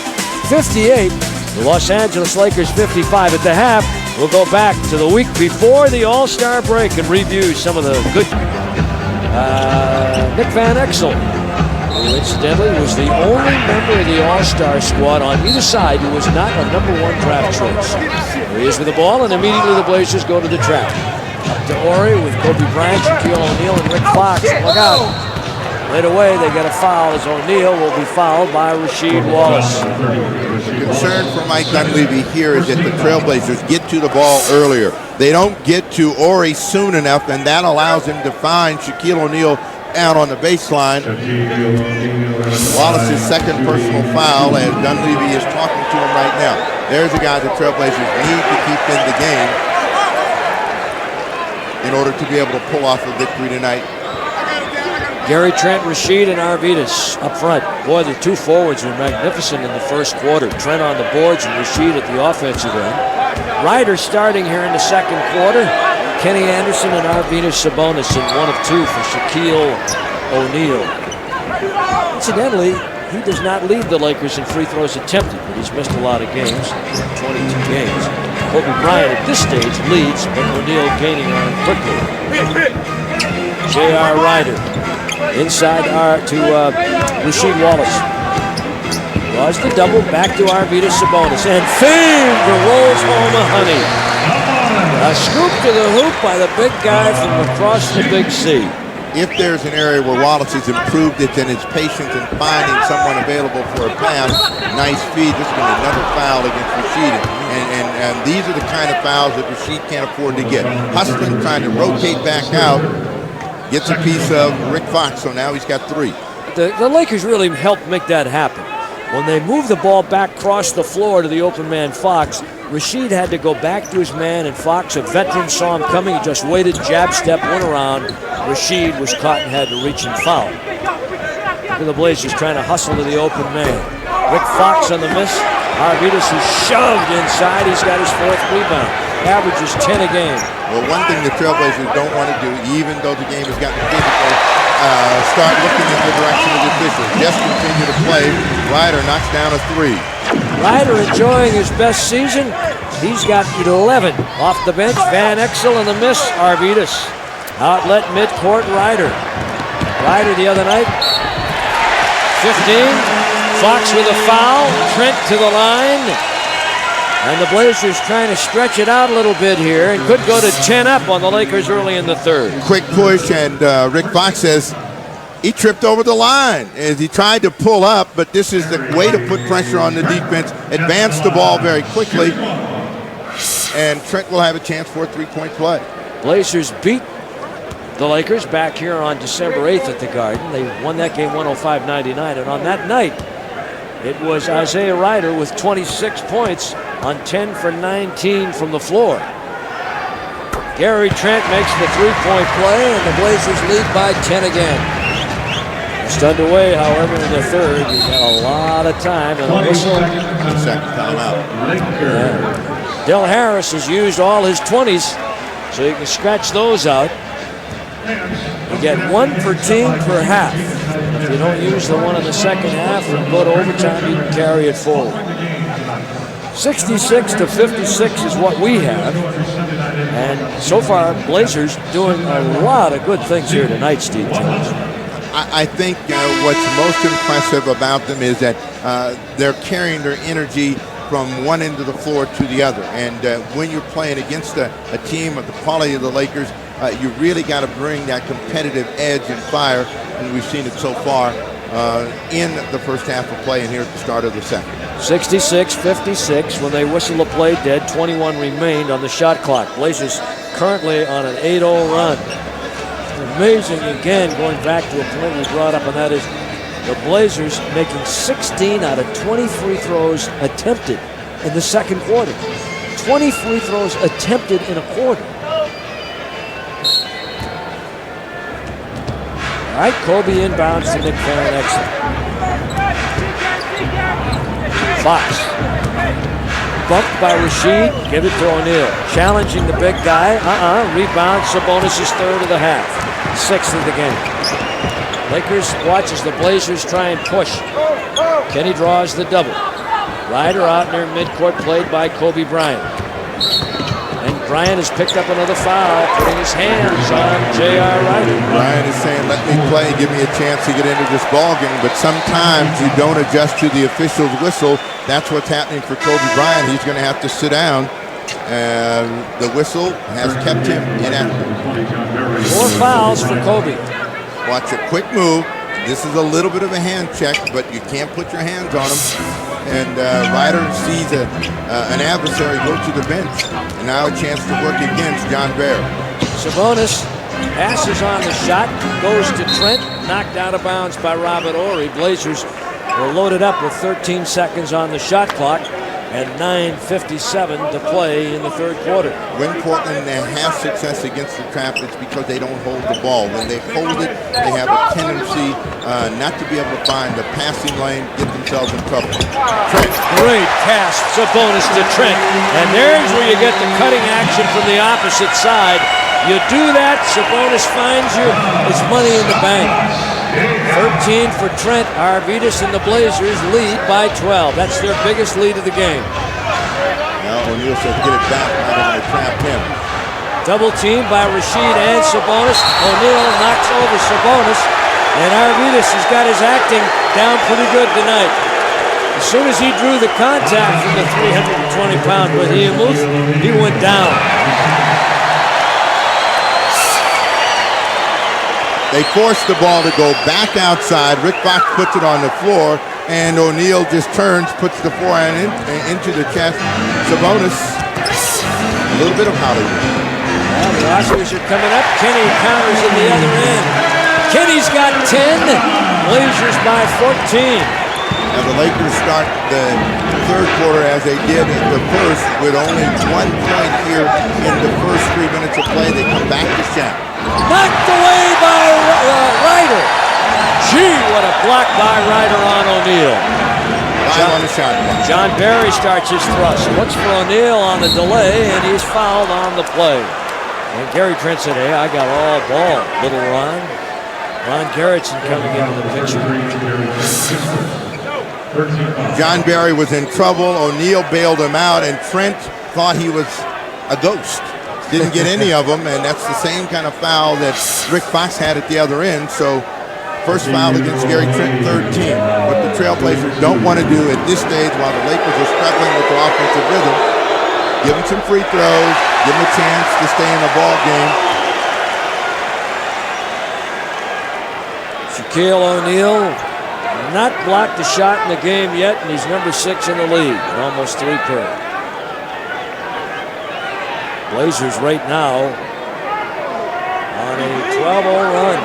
58, the Los Angeles Lakers 55 at the half. We'll go back to the week before the All-Star break and review some of the good. Nick Van Exel, who incidentally was the only member of the All-Star squad on either side who was not a #1 draft choice. Here he is with the ball, and immediately the Blazers go to the trap. Up to Ori with Kobe Bryant, Shaquille O'Neal, and Rick Fox. Look out. Right away, they get a foul as O'Neal will be fouled by Rasheed Wallace. The concern for Mike Dunleavy here is that the Trailblazers get to the ball earlier. They don't get to Ori soon enough, and that allows him to find Shaquille O'Neal out on the baseline. Wallace's second personal foul as Dunleavy is talking to him right now. There's a guy the Trailblazers need to keep in the game in order to be able to pull off a victory tonight. Gary Trent, Rasheed, and Arvydas up front. Boy, the two forwards were magnificent in the first quarter. Trent on the boards and Rasheed at the offensive end. Ryder starting here in the second quarter. Kenny Anderson and Arvydas Sabonis in 1 of 2 for Shaquille O'Neal. Incidentally, he does not lead the Lakers in free throws attempted, but he's missed a lot of games, 22 games. Kobe Bryant at this stage leads, but O'Neal gaining on him quickly. J.R. Ryder inside to Rasheed Wallace. Draws the double, back to Arvydas Sabonis, and Finger rolls home a honey. A scoop to the hoop by the big guy from across the Big C. If there's an area where Wallace has improved, it's in his patience in finding someone available for a pass. Nice feed. This has been another foul against Rasheed. And these are the kind of fouls that Rasheed can't afford to get. Hustling, trying to rotate back out. Gets a piece of Rick Fox, so now he's got 3. The Lakers really helped make that happen. When they moved the ball back across the floor to the open man Fox, Rasheed had to go back to his man, and Fox, a veteran, saw him coming. He just waited, jab step, went around. Rasheed was caught and had to reach and foul. The Blazers trying to hustle to the open man. Rick Fox on the miss. Arvydas is shoved inside. He's got his 4th rebound. Averages 10 a game. Well, one thing the Trailblazers don't want to do, even though the game has gotten physical, start looking in the direction of the officials. Just continue to play. Ryder knocks down a 3. Ryder enjoying his best season. He's got 11 off the bench. Van Exel and the miss. Arvydas. Outlet midcourt. Ryder. Ryder the other night. 15. Fox with a foul. Trent to the line. And the Blazers trying to stretch it out a little bit here and could go to 10 up on the Lakers early in the third. Quick push, and Rick Fox says he tripped over the line as he tried to pull up, but this is the way to put pressure on the defense. Advance the ball very quickly, and Trent will have a chance for a 3-point play. Blazers beat the Lakers back here on December 8th at the Garden. They won that game 105-99, and on that night, it was Isaiah Ryder with 26 points on 10 for 19 from the floor. Gary Trent makes the 3-point play, and the Blazers lead by 10 again. Just underway, however, in the third. You've got a lot of time and a whistle. Second timeout. Del Harris has used all his 20s, so you can scratch those out. You get 1 per team per half. If you don't use the one in the second half and go to overtime, you can carry it forward. 66-56 is what we have. And so far, Blazers doing a lot of good things here tonight, Steve Jones. I think what's most impressive about them is that they're carrying their energy from one end of the floor to the other. And when you're playing against a team of the quality of the Lakers, you really got to bring that competitive edge and fire, and we've seen it so far in the first half of play and here at the start of the second. 66-56 when they whistle the play dead. 21 remained on the shot clock. Blazers currently on an 8-0 run. Amazing, again, going back to a point we brought up, and that is the Blazers making 16 out of 20 free throws attempted in the second quarter. 20 free throws attempted in a quarter. All right, Kobe inbounds to Nick Van Exel. Fox. Bumped by Rasheed, give it to O'Neal. Challenging the big guy, rebound, Sabonis' third of the half. Sixth of the game. Lakers watch as the Blazers try and push. Kenny draws the double. Ryder out near midcourt, played by Kobe Bryant. And Bryant has picked up another foul, putting his hands on J.R. Ryder. Bryant is saying, let me play, give me a chance to get into this ballgame, but sometimes you don't adjust to the official's whistle. That's what's happening for Kobe Bryant. He's going to have to sit down, and the whistle has kept him inactive. 4 fouls for Kobe. Watch a quick move. This is a little bit of a hand check, but you can't put your hands on him. And Ryder sees an adversary go to the bench. And now a chance to work against John Bear. Sabonis passes on the shot, goes to Trent, knocked out of bounds by Robert Horry. Blazers were loaded up with 13 seconds on the shot clock and 9:57 to play in the third quarter. When Portland has success against the trap, it's because they don't hold the ball. When they hold it, they have a tendency not to be able to find the passing lane, get themselves in trouble. Trent. Great pass, Sabonis to Trent. And there's where you get the cutting action from the opposite side. You do that, Sabonis finds you, it's money in the bank. 13 for Trent. Arvidas and the Blazers lead by 12. That's their biggest lead of the game. Now O'Neal says get it back. Now they're going to trap him. Double team by Rasheed and Sabonis. O'Neal knocks over Sabonis. And Arvidas has got his acting down pretty good tonight. As soon as he drew the contact from the 320-pound Behemoth, he went down. They force the ball to go back outside. Rick Fox puts it on the floor, and O'Neal just turns, puts the forehand into the chest. Sabonis, a little bit of Hollywood. Well, the Oscars are coming up. Kenny counters at the other end. Kenny's got 10. Blazers by 14. Now the Lakers start the third quarter as they did in the first, with only 1 point here in the first 3 minutes of play. They come back to Shaq. Knocked away by Ryder. Gee, what a block by Ryder on O'Neal. On the shot clock. John Barry starts his thrust. Looks for O'Neal on the delay, and he's fouled on the play. And Gary Trent said, hey, I got all ball, little Ron. Ron Gerritsen coming into the picture. John Barry was in trouble. O'Neal bailed him out, and Trent thought he was a ghost. Didn't get any of them, and that's the same kind of foul that Rick Fox had at the other end. So first foul against Gary Trent, 13. What the Trailblazers don't want to do at this stage while the Lakers are struggling with their offensive rhythm, give them some free throws, give them a chance to stay in the ball game. Shaquille O'Neal not blocked a shot in the game yet, and he's number 6 in the league, at almost 3 per. Blazers right now on a 12-0 run.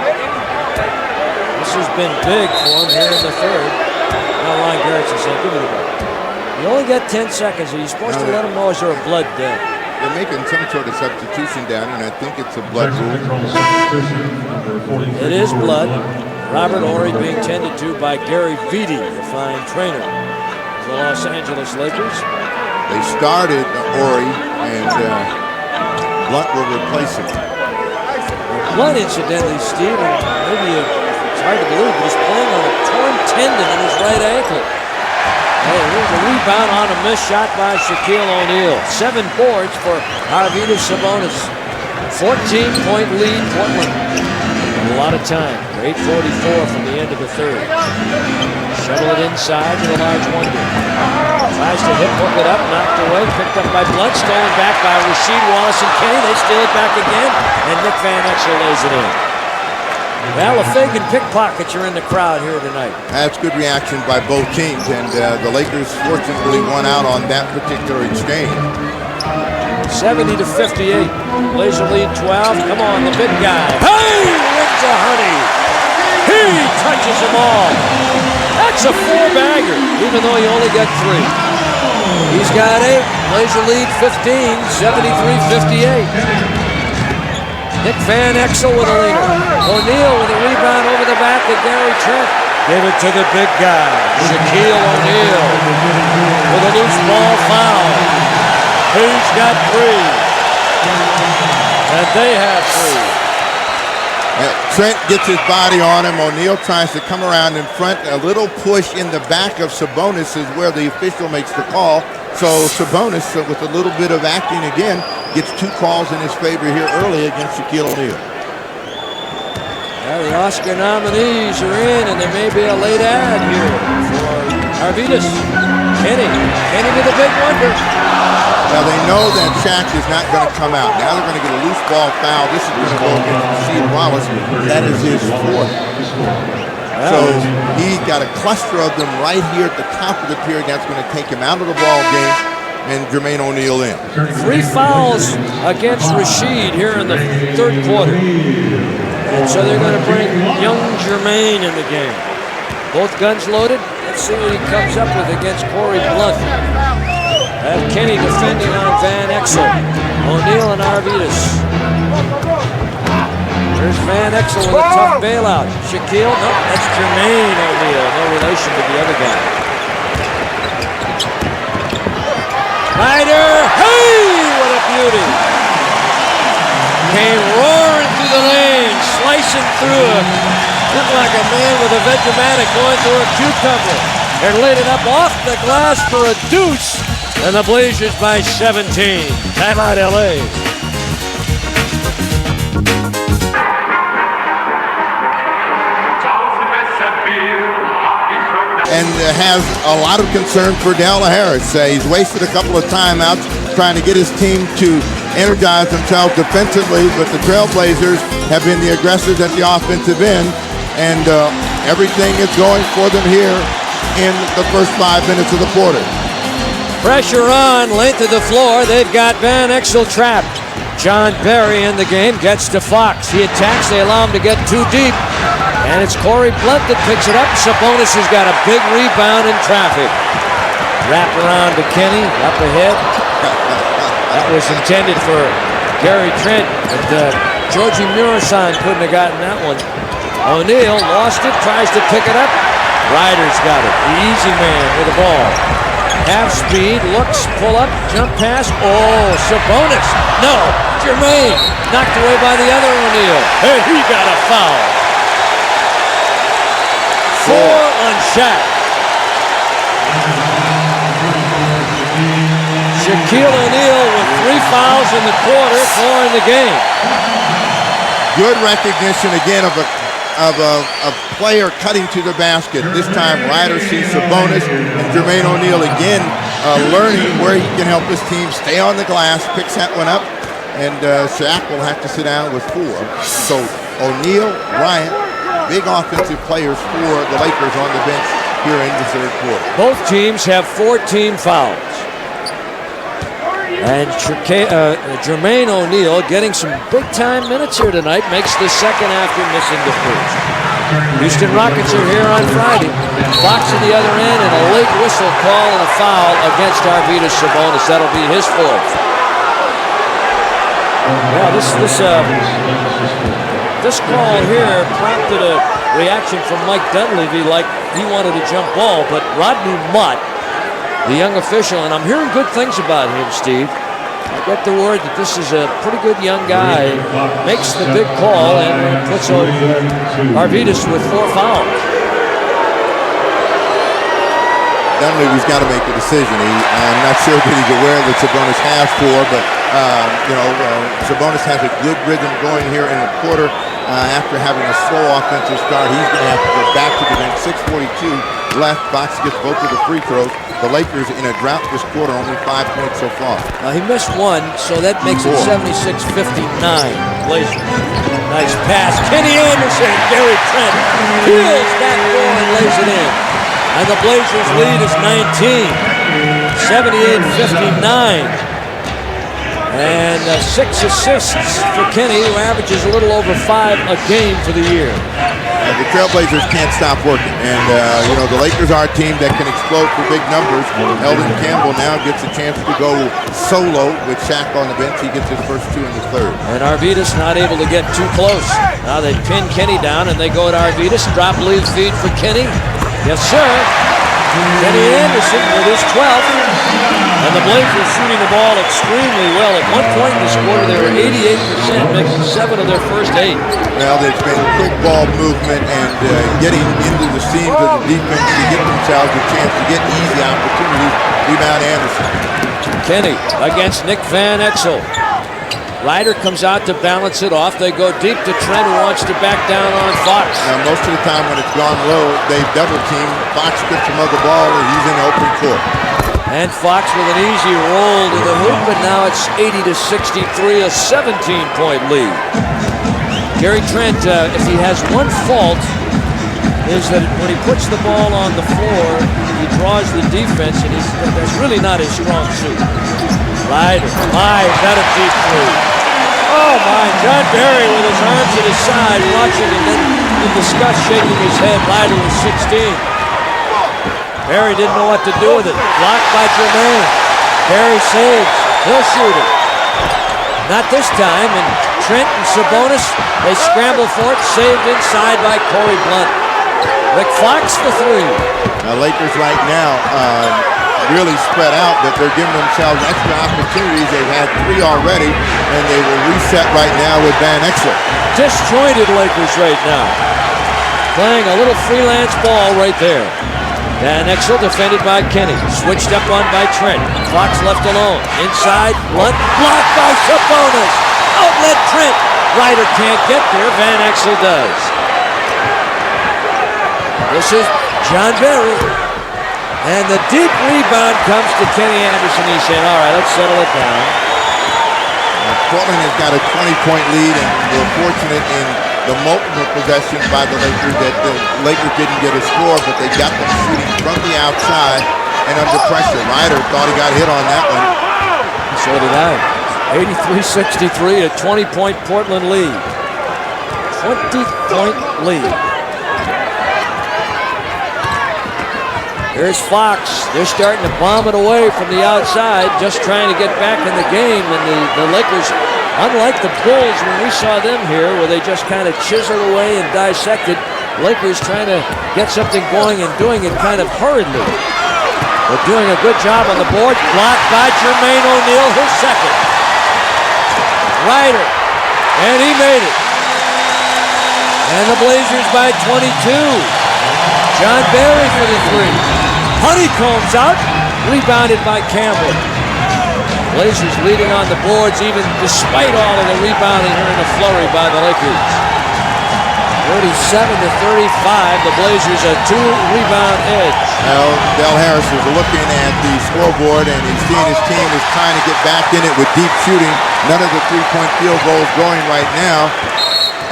This has been big for him here in the third. Now Ron Gerritsen saying, give me the ball. You only got 10 seconds. Are you supposed to let him know, is there a blood dead? They're making some sort of substitution down, and I think it's a blood rule. It is blood. Robert Horry being tended to by Gary Vitti, the fine trainer of the Los Angeles Lakers. They started Horry, and Blunt will replace him. Blunt, incidentally, Steve, and maybe it's hard to believe, but he's playing on a torn tendon in his right ankle. Hey, here's a rebound on a missed shot by Shaquille O'Neal. 7 boards for Arvidas Sabonis. 14-point lead, Portland. A lot of time. 8:44 from the end of the third. Shuttle it inside to the large wonder. Tries to hook it up, knocked away, picked up by Blunt, stolen back by Rasheed Wallace and Kenny. They steal it back again, and Nick Van Exel lays it in. Well, the Fagan pickpockets are in the crowd here tonight. That's good reaction by both teams, and the Lakers fortunately won out on that particular exchange. 70-58. Blazer lead 12. Come on, the big guy. Hey, wins a honey. He touches them all. That's a 4-bagger, even though he only got 3. He's got 8. Blazer lead 15, 73-58. Nick Van Exel with a leader. O'Neal with a rebound over the back of Gary Trent. Give it to the big guy, Shaquille O'Neal, with a loose ball foul. He's got 3. And they have 3. Trent gets his body on him. O'Neal tries to come around in front. A little push in the back of Sabonis is where the official makes the call. So Sabonis, with a little bit of acting again, gets 2 calls in his favor here early against Shaquille O'Neal. Well, the Oscar nominees are in, and there may be a late ad here for Arvydas. Kenny with a big wonder. Now they know that Shaq is not going to come out. Now they're going to get a loose ball foul. This is going to go against Rasheed Wallace. That is his 4th. So he got a cluster of them right here at the top of the period. That's going to take him out of the ball game and Jermaine O'Neal in. 3 fouls against Rasheed here in the 3rd quarter. And so they're going to bring young Jermaine in the game. Both guns loaded. Let's see what he comes up with against Corey Blunt. Have Kenny defending on Van Exel. O'Neal and Arvydas. There's Van Exel with a tough bailout. Shaquille, no, that's Jermaine O'Neal. No relation to the other guy. Ryder, hey, what a beauty. Came roaring through the lane, slicing through it. Looked like a man with a Vegematic going through a cucumber. And laid it up off the glass for a deuce. And the Blazers by 17. Timeout, LA. And has a lot of concern for Dale Harris. He's wasted a couple of timeouts trying to get his team to energize themselves defensively, but the Trailblazers have been the aggressors at the offensive end, and everything is going for them here in the first 5 minutes of the quarter. Pressure on, length of the floor. They've got Van Exel trapped. John Barry in the game, gets to Fox. He attacks, they allow him to get too deep. And it's Corey Blunt that picks it up. Sabonis has got a big rebound in traffic. Wrap around to Kenny, up ahead. That was intended for Gary Trent, but Georgie Murasan couldn't have gotten that one. O'Neal lost it, tries to pick it up. Ryder's got it, the easy man with the ball. Half speed, looks, pull up, jump pass. Oh, Sabonis. No, Jermaine. Knocked away by the other O'Neal. Hey, he got a foul. 4 on Shaq. Shaquille O'Neal with 3 fouls in the quarter, 4 in the game. Good recognition again of a player cutting to the basket. This time Ryder sees Sabonis, and Jermaine O'Neal again learning where he can help his team stay on the glass, picks that one up, and Shaq will have to sit down with 4. So O'Neal, Bryant, big offensive players for the Lakers on the bench here in the 3rd quarter. Both teams have 14 fouls. And Jermaine O'Neal getting some big-time minutes here tonight, makes the second after missing the first. Houston Rockets are here on Friday. Fox at the other end, and a late whistle call and a foul against Arvydas Sabonis. That'll be his 4th. Yeah, this call here prompted a reaction from Mike Dunleavy, like he wanted a jump ball, but Rodney Mott, the young official, and I'm hearing good things about him, Steve. I got the word that this is a pretty good young guy. Makes the big call and puts Arvydas with 4 fouls. Dunleavy's got to make a decision. I'm not sure that he's aware that Sabonis has 4, but Sabonis has a good rhythm going here in the quarter. After having a slow offensive start, he's going to have to go back to the bench. 6:42 left. Fox gets both of the free throws. The Lakers in a drought this quarter, only 5 points so far. He missed 1, so that makes it 76-59. Blazers. Nice pass. Kenny Anderson, Gary Trent peels that ball and lays it in. And the Blazers lead is 19. 78-59. And 6 assists for Kenny, who averages a little over 5 a game for the year. the Trailblazers can't stop working. And, the Lakers are a team that can explode for big numbers. Eldon Campbell now gets a chance to go solo with Shaq on the bench. He gets his first 2 in the third. And Arvidas not able to get too close. Now they pin Kenny down and they go to Arvidas. Drop lead feed for Kenny. Yes, sir. Kenny Anderson with his 12th. And the Blazers shooting the ball extremely well. At one point in this quarter, they were 88%, making 7 of their first 8. Well, there's been quick ball movement and getting into the seams of the defense to get themselves a chance to get easy opportunities. Rebound Anderson. Kenny against Nick Van Exel. Ryder comes out to balance it off. They go deep to Trent, who wants to back down on Fox. Now, most of the time when it's gone low, they double team. Fox gets him of the ball, and he's in open court. And Fox with an easy roll to the hoop, and now it's 80-63, a 17-point lead. Gary Trent, if he has one fault, is that when he puts the ball on the floor, he draws the defense, and that's really not his strong suit. Ryder, is that a deep three? Oh my, John Barry with his arms at his side, watching, and then in disgust shaking his head. Ryder was 16. Barry didn't know what to do with it. Blocked by Jermaine. Barry saves. He'll shoot it. Not this time, and Trent and Sabonis, they scramble for it, saved inside by Corey Blunt. Rick Fox for 3. Now, Lakers right now really spread out, but they're giving themselves extra opportunities. They've had 3 already, and they will reset right now with Van Exel. Disjointed Lakers right now. Playing a little freelance ball right there. Van Exel defended by Kenny. Switched up on by Trent. Fox left alone. Inside, Blunt blocked by Sabonis. Outlet Trent. Ryder can't get there. Van Exel does. This is John Barry. And the deep rebound comes to Kenny Anderson. He's saying, all right, let's settle it down. Portland has got a 20-point lead, and we're fortunate in the multiple possessions by the Lakers that the Lakers didn't get a score, but they got them shooting from the outside and under pressure. Ryder thought he got hit on that one. So did I. 83-63, a 20-point Portland lead. 20-point lead. Here's Fox. They're starting to bomb it away from the outside, just trying to get back in the game. And the Lakers, unlike the Bulls when we saw them here, where they just kind of chiseled away and dissected, Lakers trying to get something going and doing it kind of hurriedly. They're doing a good job on the board. Blocked by Jermaine O'Neal, his second. Ryder, and he made it. And the Blazers by 22. John Barry for the 3. Honeycombs out, rebounded by Campbell. Blazers leading on the boards even despite all of the rebounding here in the flurry by the Lakers. 37-35, the Blazers a 2-rebound edge. Now, Del Harris is looking at the scoreboard, and he's seeing his team is trying to get back in it with deep shooting. None of the 3-point field goals going right now,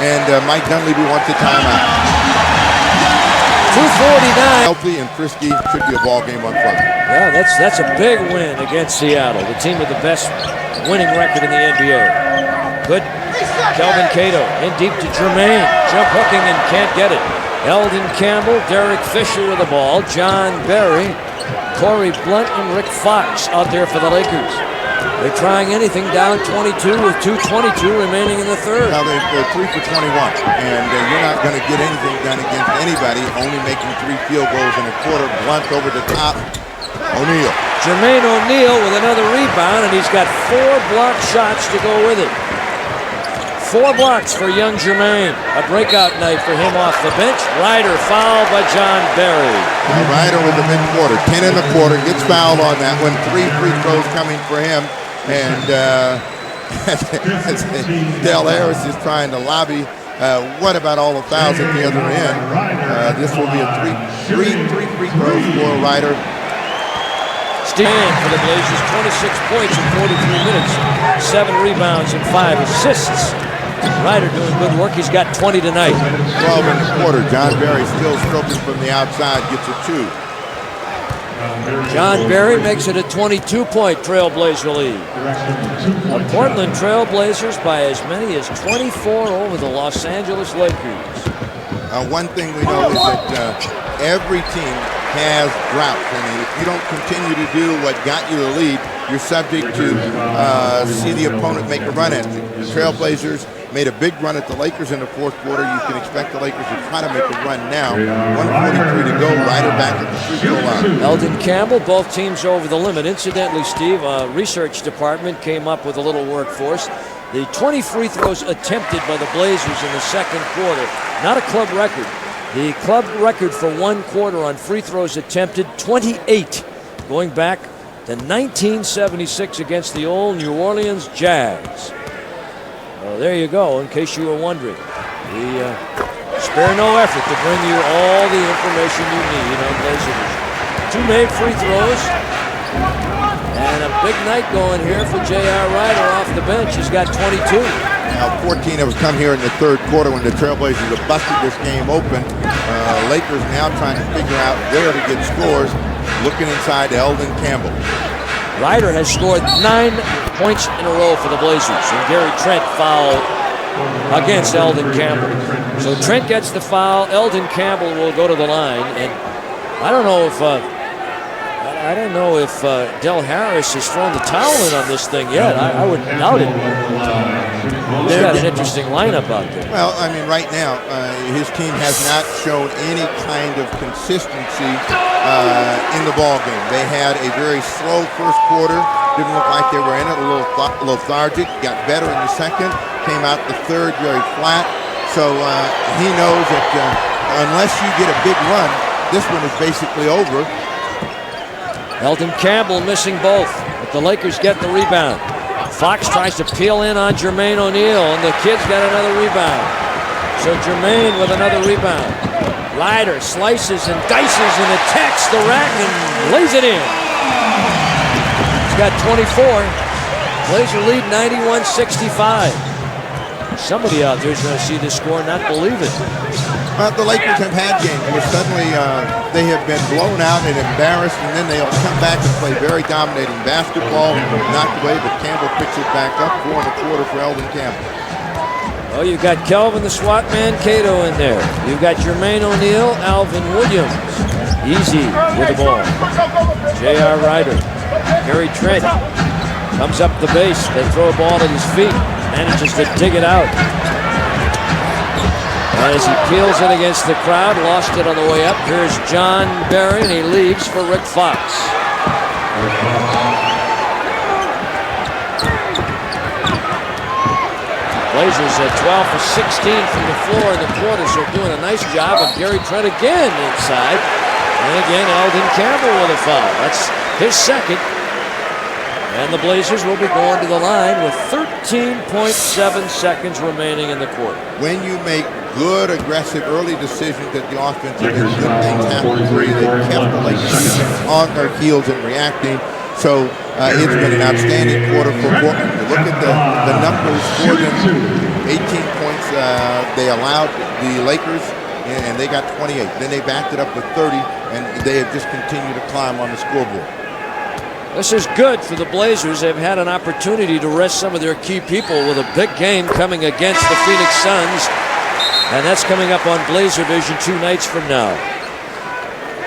and Mike Dunleavy wants a timeout. 2:49. Healthy and frisky, should be a ball game on Friday. Yeah, that's a big win against Seattle, the team with the best winning record in the NBA. Good. Kelvin Cato in deep to Jermaine. Jump hooking and can't get it. Eldon Campbell, Derek Fisher with the ball. John Barry, Corey Blunt, and Rick Fox out there for the Lakers. They're trying anything down 22 with 2:22 remaining in the third. Now they're 3 for 21, and you're not going to get anything done against anybody, only making 3 field goals in a quarter. Blunt over the top. O'Neal. Jermaine O'Neal with another rebound, and he's got 4 block shots to go with it. 4 blocks for young Jermaine. A breakout night for him off the bench. Ryder fouled by John Barry. Ryder with the mid-quarter, 10 in the quarter, gets fouled on that one. 3 free throws coming for him. And Del Harris is trying to lobby. What about all the fouls at the other end? This will be a 3 free throws for Ryder. Steve for the Blazers, 26 points in 43 minutes, 7 rebounds and 5 assists. Ryder doing good work. He's got 20 tonight. 12 in the quarter. John Barry still stroking from the outside, gets a 2. John Barry makes it a 22-point Trailblazer lead. The Portland Trailblazers by as many as 24 over the Los Angeles Lakers. One thing we know is that every team has droughts. I mean, if you don't continue to do what got you the lead, you're subject to see the opponent make a run at you. The Trailblazers made a big run at the Lakers in the fourth quarter. You can expect the Lakers to try to make a run now. 1:43 to go. Ryder back at the free throw line. Eldon Campbell, both teams over the limit. Incidentally, Steve, research department came up with a little work for us. The 20 free throws attempted by the Blazers in the second quarter, not a club record. The club record for one quarter on free throws attempted, 28, going back to 1976 against the old New Orleans Jazz. Well, there you go, in case you were wondering. We spare no effort to bring you all the information you need on Blazers. 2 made free throws. And a big night going here for J.R. Ryder off the bench. He's got 22. Now 14 have come here in the third quarter when the Trailblazers have busted this game open. Lakers now trying to figure out where to get scores. Looking inside to Eldon Campbell. Ryder has scored 9 points in a row for the Blazers. And Gary Trent fouled against Eldon Campbell. So Trent gets the foul. Eldon Campbell will go to the line. And I don't know if Del Harris has thrown the towel in on this thing yet. I would doubt it. He's got an interesting lineup out there. Well, I mean, right now, his team has not shown any kind of consistency in the ball game. They had a very slow first quarter. Didn't look like they were in it. A little lethargic. Got better in the second. Came out the third very flat. So he knows that unless you get a big run, this one is basically over. Eldon Campbell missing both, but the Lakers get the rebound. Fox tries to peel in on Jermaine O'Neal, and the kid's got another rebound. So Jermaine with another rebound. Ryder slices and dices and attacks the rack and lays it in. He's got 24. Blazer lead 91-65. Somebody out there is going to see this score and not believe it. The Lakers have had games where suddenly they have been blown out and embarrassed, and then they'll come back and play very dominating basketball. Knocked away, but Campbell picks it back up. 4 1/4 for Eldon Campbell. Oh, you've got Kelvin the SWAT man Cato in there. You've got Jermaine O'Neal, Alvin Williams. Easy with the ball. J.R. Ryder. Gary Trent comes up the base. They throw a ball at his feet. Manages to dig it out. As he peels it against the crowd, lost it on the way up. Here's John Barry, and he leaves for Rick Fox. Blazers at 12 for 16 from the floor in the quarter, so doing a nice job of Gary Trent again inside. And again, Eldon Campbell with a foul. That's his second. And the Blazers will be going to the line with 13.7 seconds remaining in the quarter. When you make good, aggressive, early decisions at the offense, and good things happen for you, they kept the Lakers on their heels and reacting. So it's been an outstanding quarter for Portland. You look at the numbers for them, 18 points they allowed the Lakers, and they got 28. Then they backed it up with 30, and they have just continued to climb on the scoreboard. This is good for the Blazers. They've had an opportunity to rest some of their key people with a big game coming against the Phoenix Suns. And that's coming up on Blazer Vision 2 nights from now.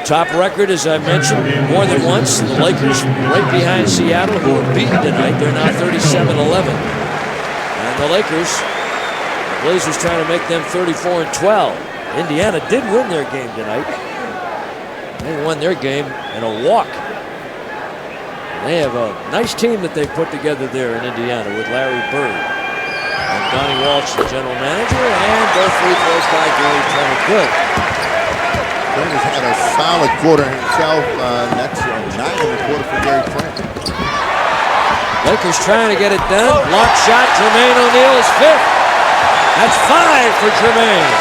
Top record, as I mentioned, more than once. The Lakers right behind Seattle, who were beaten tonight. They're now 37-11. And the Lakers, the Blazers trying to make them 34-12. Indiana did win their game tonight. They won their game in a walk. They have a nice team that they put together there in Indiana with Larry Bird and Donnie Walsh, the general manager, and both free throws by Gary Trent. Good. Trent has had a solid quarter himself. That's 9 in the quarter for Gary Trent. Lakers trying to get it done. Block shot. Jermaine O'Neal is fifth. That's 5 for Jermaine.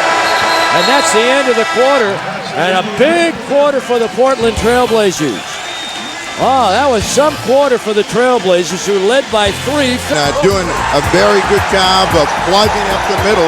And that's the end of the quarter. And a big quarter for the Portland Trailblazers. Oh, that was some quarter for the Trailblazers, who led by 3. Doing a very good job of plugging up the middle.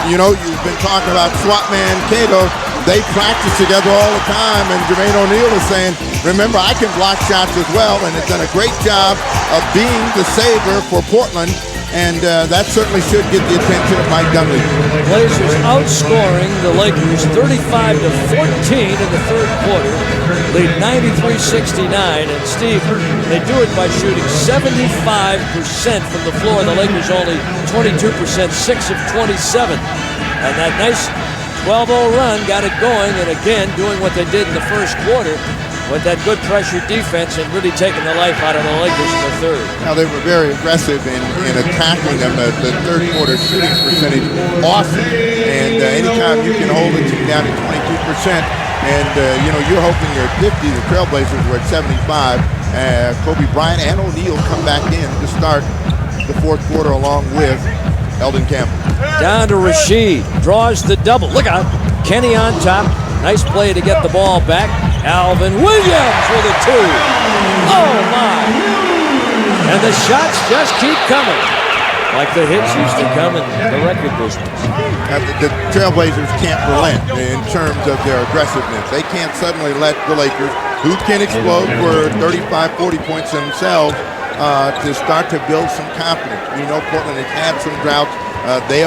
You know, you've been talking about SWAT man Cato. They practice together all the time, and Jermaine O'Neal is saying, remember, I can block shots as well, and has done a great job of being the saver for Portland and that certainly should get the attention of Mike Dunleavy. Blazers outscoring the Lakers 35-14 in the third quarter, lead 93-69. And Steve, they do it by shooting 75% from the floor. The Lakers only 22%, 6 of 27. And that nice 12-0 run got it going, and again doing what they did in the first quarter with that good pressure defense and really taking the life out of the Lakers in the third. Now, they were very aggressive in attacking them. The third quarter shooting percentage awesome, and anytime you can hold a team down to 22%, and you're hoping you're at 50. The Trailblazers were at 75. Kobe Bryant and O'Neal come back in to start the fourth quarter along with Elden Campbell. Down to Rasheed, draws the double. Look out, Kenny on top. Nice play to get the ball back. Alvin Williams with a two. Oh my! And the shots just keep coming, like the hits used to come in the record business. The Trailblazers can't relent in terms of their aggressiveness. They can't suddenly let the Lakers, who can explode for 35, 40 points themselves, to start to build some confidence. We know Portland has had some droughts. They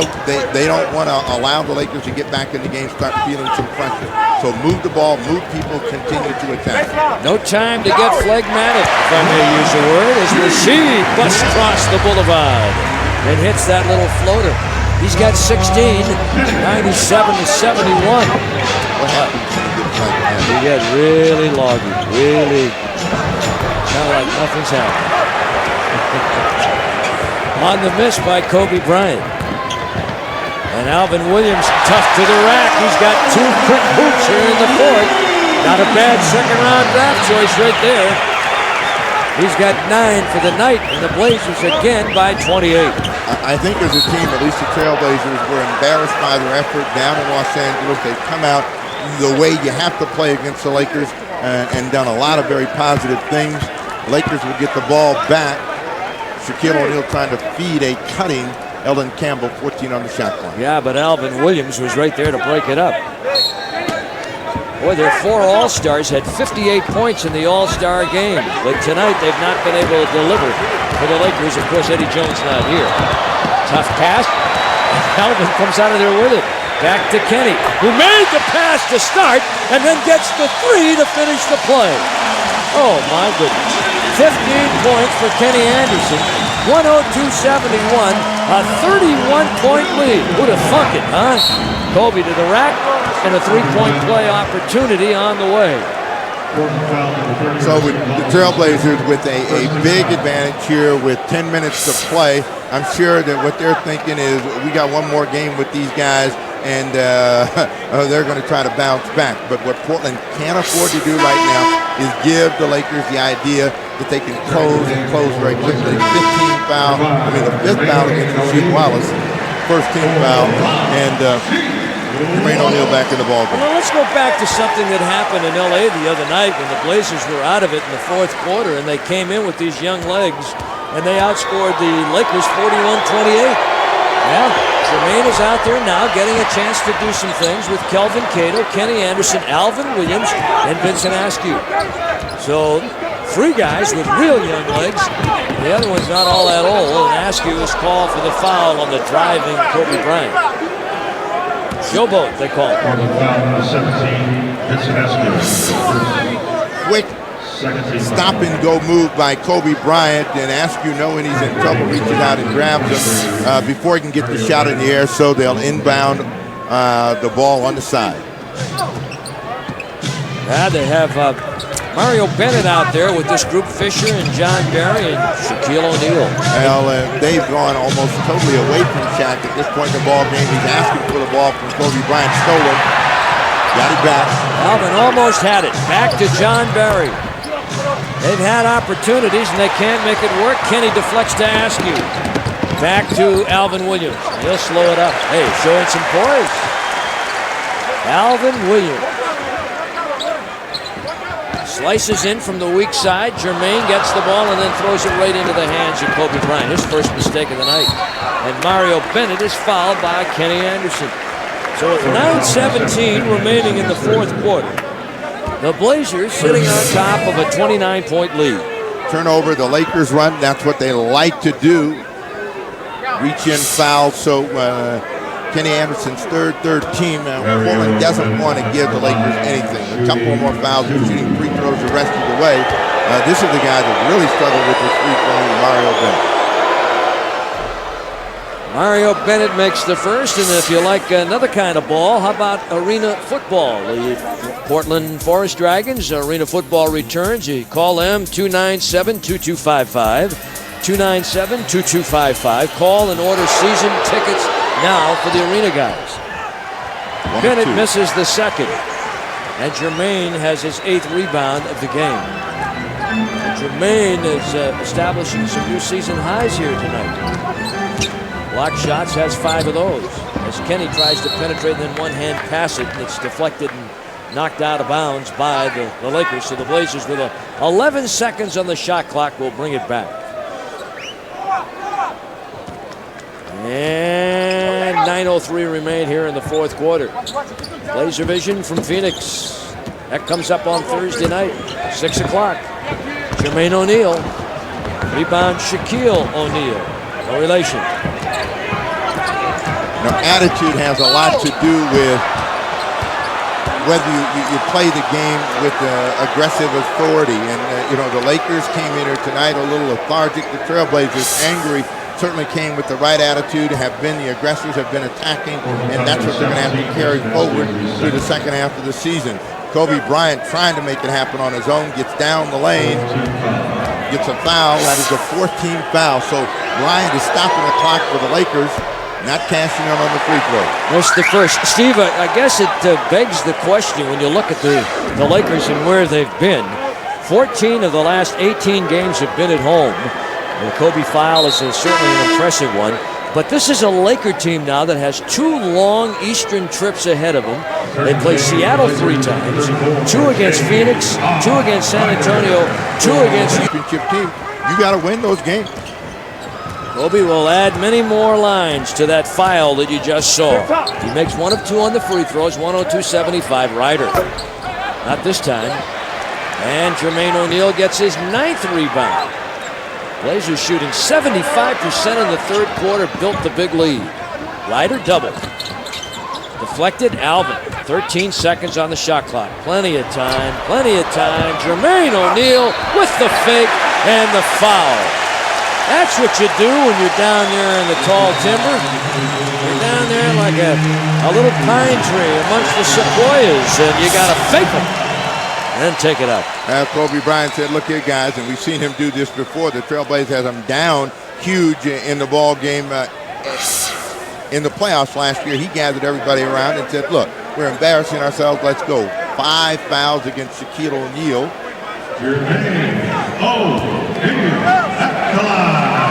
don't want to allow the Lakers to get back in the game, start feeling some pressure. So move the ball, move people, continue to attack. No time to get phlegmatic, if I may use the word, as Rasheed busts across the boulevard and hits that little floater. He's got 16, 97-71. What happens when you get phlegmatic? He got really loggy, really kind of like nothing's happened. On the miss by Kobe Bryant. And Alvin Williams tough to the rack. He's got two quick hoops here in the fourth. Not a bad second-round draft choice right there. He's got 9 for the night, and the Blazers again by 28. I think as a team, at least the Trailblazers were embarrassed by their effort down in Los Angeles. They've come out the way you have to play against the Lakers and done a lot of very positive things. Lakers will get the ball back. Shaquille O'Neal trying to feed a cutting Elden Campbell, 14 on the shot clock. Yeah, but Alvin Williams was right there to break it up. Boy, their 4 All-Stars had 58 points in the All-Star game. But tonight, they've not been able to deliver for the Lakers. Of course, Eddie Jones not here. Tough pass. Alvin comes out of there with it. Back to Kenny, who made the pass to start and then gets the 3 to finish the play. Oh, my goodness. 15 points for Kenny Anderson. 102-71, a 31-point lead. Who'd have thunk it, huh? Kobe to the rack, and a 3-point play opportunity on the way. So with the Trailblazers with a big advantage here with 10 minutes to play, I'm sure that what they're thinking is we got one more game with these guys, and they're going to try to bounce back. But what Portland can't afford to do right now is give the Lakers the idea that they can close very quickly. 15th foul, the 5th foul against Rasheed Wallace, first team foul, and Jermaine O'Neal back in the ballgame. Well, let's go back to something that happened in L.A. the other night when the Blazers were out of it in the fourth quarter, and they came in with these young legs, and they outscored the Lakers 41-28. Yeah, Jermaine is out there now getting a chance to do some things with Kelvin Cato, Kenny Anderson, Alvin Williams, and Vincent Askew. So 3 guys with real young legs. The other one's not all that old, and Askew is called for the foul on the driving Kobe Bryant. Showboat, they call it. Quick stop-and-go move by Kobe Bryant, and Askew, knowing he's in trouble, reaches out and grabs him before he can get the shot in the air, so they'll inbound the ball on the side. Now they have Mario Bennett out there with this group, Fisher and John Barry and Shaquille O'Neal. Well, they've gone almost totally away from Shaq at this point in the ball game. He's asking for the ball from Kobe Bryant. Stolen. Got it back. Alvin almost had it. Back to John Barry. They've had opportunities and they can't make it work. Kenny deflects to Askew. Back to Alvin Williams. He'll slow it up. Hey, showing some poise. Alvin Williams. Slices in from the weak side. Jermaine gets the ball and then throws it right into the hands of Kobe Bryant. His first mistake of the night. And Mario Bennett is fouled by Kenny Anderson. So with 9:17 remaining in the fourth quarter, the Blazers sitting on top of a 29-point lead. Turnover, the Lakers run. That's what they like to do. reach-in foul. So Kenny Anderson's third team. Portland doesn't want to give the Lakers anything. A couple more fouls. They're shooting free throws the rest of the way. This is the guy that really struggled with his free throw, Mario Bennett. Mario Bennett makes the first, and if you like another kind of ball, how about arena football? The Portland Forest Dragons arena football returns. You call them 297-2255. 297-2255. Call and order season tickets now for the arena guys. Bennett misses the second, and Jermaine has his 8th rebound of the game. Jermaine is establishing some new season highs here tonight. Block shots, has 5 of those. As Kenny tries to penetrate and then one-hand pass it, and it's deflected and knocked out of bounds by the Lakers. So the Blazers, with 11 seconds on the shot clock, will bring it back. And 9:03 remain here in the fourth quarter. Blazer Vision from Phoenix. That comes up on Thursday night, 6 o'clock. Jermaine O'Neal. Rebound Shaquille O'Neal. No relation. Now, attitude has a lot to do with whether you play the game with aggressive authority. And, the Lakers came in here tonight a little lethargic. The Trailblazers, angry, certainly came with the right attitude, the aggressors have been attacking, and that's what they're going to have to carry forward through the second half of the season. Kobe Bryant trying to make it happen on his own, gets down the lane, gets a foul. That is a 14th foul. So Bryant is stopping the clock for the Lakers. Not cashing on the free throw. That's the first. Steve, I guess it begs the question when you look at the Lakers and where they've been. 14 of the last 18 games have been at home. The Kobe foul is certainly an impressive one. But this is a Laker team now that has 2 long Eastern trips ahead of them. They play Seattle 3 times, 2 against Phoenix, 2 against San Antonio, 2 against championship team. You got to win those games. Kobe will add many more lines to that file that you just saw. He makes 1 of 2 on the free throws, 102-75. Ryder. Not this time. And Jermaine O'Neal gets his 9th rebound. Blazers shooting 75% in the third quarter, built the big lead. Ryder double. Deflected, Alvin. 13 seconds on the shot clock. Plenty of time. Jermaine O'Neal with the fake and the foul. That's what you do when you're down there in the tall timber. You're down there like a little pine tree amongst the sequoias, and you got to fake them and then take it up. As Kobe Bryant said, look here, guys, and we've seen him do this before. The Trailblazers had him down huge in the ball game in the playoffs last year. He gathered everybody around and said, look, we're embarrassing ourselves. Let's go. 5 fouls against Shaquille O'Neal.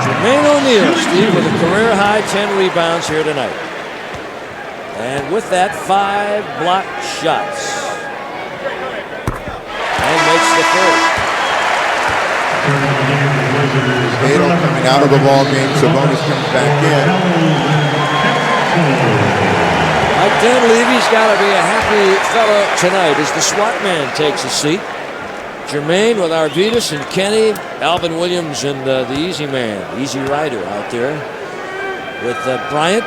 Jermaine O'Neal, Steve, with a career-high 10 rebounds here tonight. And with that, 5 block shots. And makes the first. Beto coming out of the ball game. Sabonis comes back in. Mike Dunleavy's got to be a happy fellow tonight as the SWAT man takes a seat. Jermaine with Arvidas and Kenny, Alvin Williams and the Easy Man, Easy Rider out there with Bryant,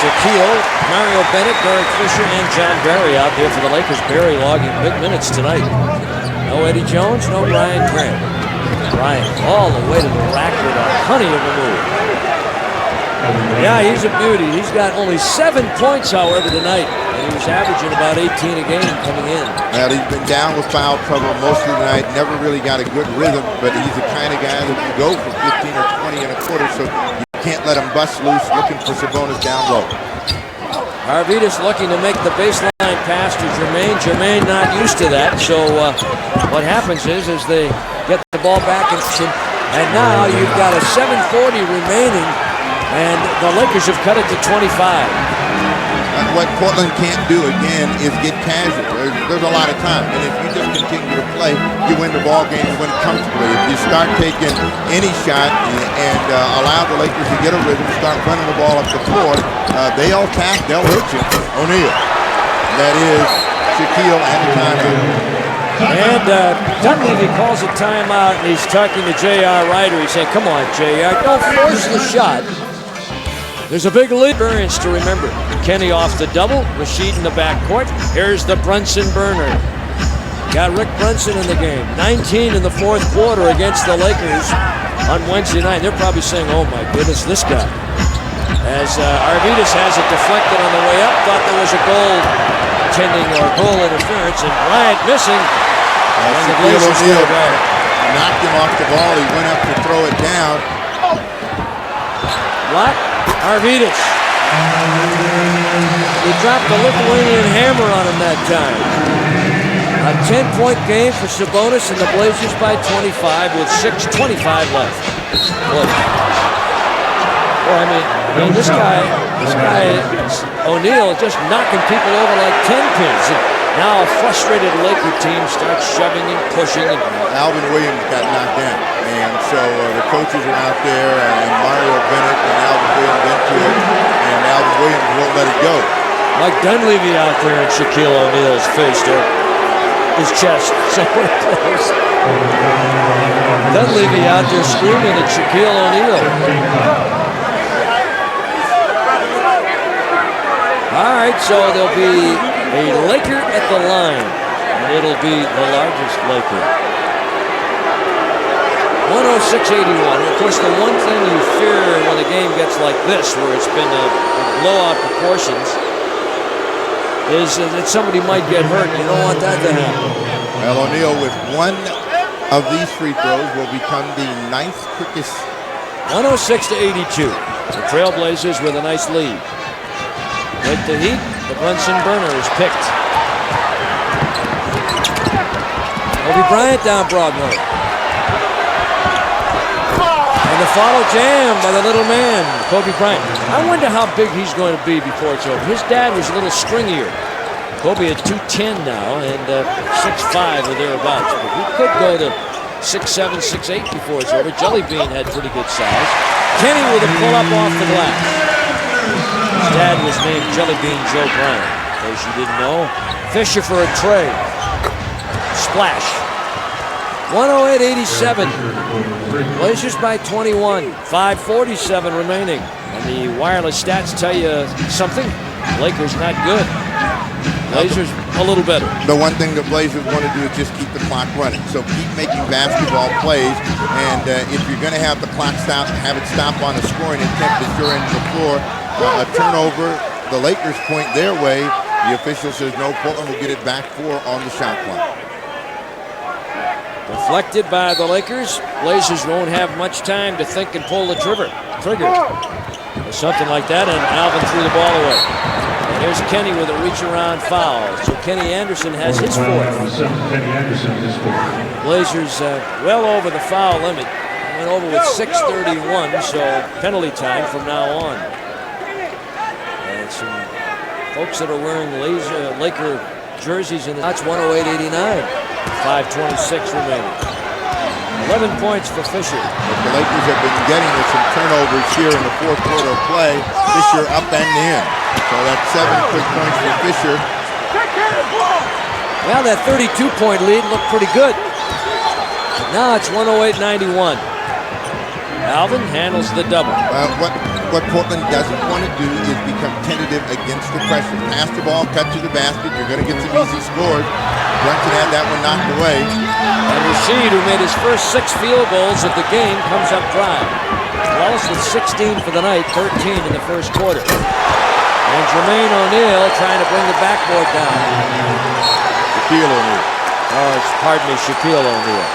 Shaquille, Mario Bennett, Derek Fisher, and John Barry out there for the Lakers. Barry logging big minutes tonight. No Eddie Jones, no Ryan Grant. Bryant all the way to the rack with a honey of a move. Yeah, he's a beauty. He's got only 7 points, however, tonight. And he was averaging about 18 a game coming in. Well, he's been down with foul trouble most of the night. Never really got a good rhythm, but he's the kind of guy that can go for 15 or 20 in a quarter, so you can't let him bust loose looking for Sabonis down low. Arvidas looking to make the baseline pass to Jermaine. Jermaine not used to that, so what happens is they get the ball back, and now you've got a 7:40 remaining, and the Lakers have cut it to 25. What Portland can't do, again, is get casual. There's a lot of time, and if you just continue to play, you win the ball game, you win it comfortably. If you start taking any shot and allow the Lakers to get a rhythm, start running the ball up the floor, they'll attack, they'll hit you. O'Neal. That is Shaquille and the timeout. And Dunleavy calls a timeout, and he's talking to J.R. Ryder. He's saying, come on, J.R., don't force the shot. There's a big lead experience to remember. Kenny off the double, Rasheed in the backcourt. Here's the Brunson burner. Got Rick Brunson in the game. 19 in the fourth quarter against the Lakers on Wednesday night. They're probably saying, oh my goodness, this guy. As Arvidas has it deflected on the way up, thought there was a goal intending or goal interference, and Bryant missing. And the Blazers go back. Knocked him off the ball. He went up to throw it down. Block, Arvidas. He dropped the Lithuanian hammer on him that time. A 10-point game for Sabonis and the Blazers by 25 with 6:25 left. Boy, I mean, this guy, O'Neal, just knocking people over like 10 pins. And now a frustrated Laker team starts shoving and pushing. And Alvin Williams got knocked down. And so the coaches are out there, and Mario Bennett and Alvin Williams into it, and Alvin Williams won't let it go. Mike Dunleavy out there in Shaquille O'Neal's face, or his chest, somewhere close. Dunleavy out there screaming at Shaquille O'Neal. All right, so there'll be a Laker at the line, and it'll be the largest Laker. 106-81. Of course, the one thing you fear when a game gets like this, where it's been a blowout proportions, is that somebody might get hurt. You don't want that to happen. Well, O'Neal, with one of these free throws, will become the 9th quickest. 106-82. The Trailblazers with a nice lead. With the Heat, the Brunson burner is picked. Kobe Bryant down Broadway. And the follow jam by the little man, Kobe Bryant. I wonder how big he's going to be before it's over. His dad was a little stringier. Kobe at 210 now and 6'5" or thereabouts. But he could go to 6'7", 6'8" before it's over. Jelly Bean had pretty good size. Kenny with a pull-up off the glass. His dad was named Jelly Bean Joe Bryant, in case you didn't know. Fisher for a tray. Splash. 108-87. Blazers by 21. 5:47 remaining. And the wireless stats tell you something. Lakers not good. Blazers a little better. The one thing the Blazers want to do is just keep the clock running. So keep making basketball plays. And if you're going to have the clock stop, have it stop on the scoring intent that you're in the floor. A turnover, the Lakers point their way. The official says no, Portland will get it back 4 on the shot clock. Deflected by the Lakers. Blazers won't have much time to think and pull the trigger. Or something like that, and Alvin threw the ball away. And here's Kenny with a reach-around foul. So Kenny Anderson has his fourth. Blazers well over the foul limit. Went over with 6:31, so penalty time from now on. And some folks that are wearing Laker jerseys, and that's 108-89. 5:26 remaining. 11 points for Fisher. But the Lakers have been getting with some turnovers here in the fourth quarter of play. Fisher up and in. So that's 7 quick points for Fisher. Well, that 32-point lead looked pretty good. But now it's 108-91. Alvin handles the double. What Portland doesn't want to do is become tentative against the pressure. Pass the ball, cut to the basket. You're going to get some easy scores. Brunson had that one knocked away. And Rasheed, who made his first 6 field goals of the game, comes up dry. Wallace with 16 for the night, 13 in the first quarter. And Jermaine O'Neal trying to bring the backboard down. Shaquille O'Neal. Pardon me, Shaquille O'Neal.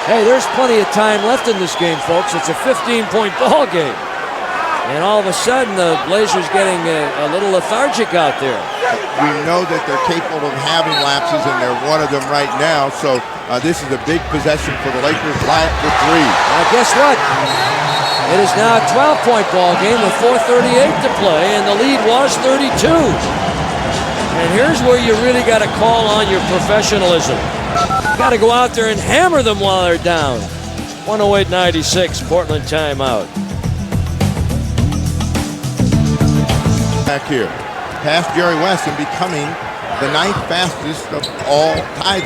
Hey, there's plenty of time left in this game, folks. It's a 15-point ball game. And all of a sudden, the Blazers getting a little lethargic out there. We know that they're capable of having lapses, and they're one of them right now. So this is a big possession for the Lakers. Bryant for 3. Now, guess what? It is now a 12-point ball game with 4:38 to play, and the lead was 32. And here's where you really got to call on your professionalism. Got to go out there and hammer them while they're down. 108-96, Portland timeout. Back here, past Jerry West and becoming the 9th fastest of all time.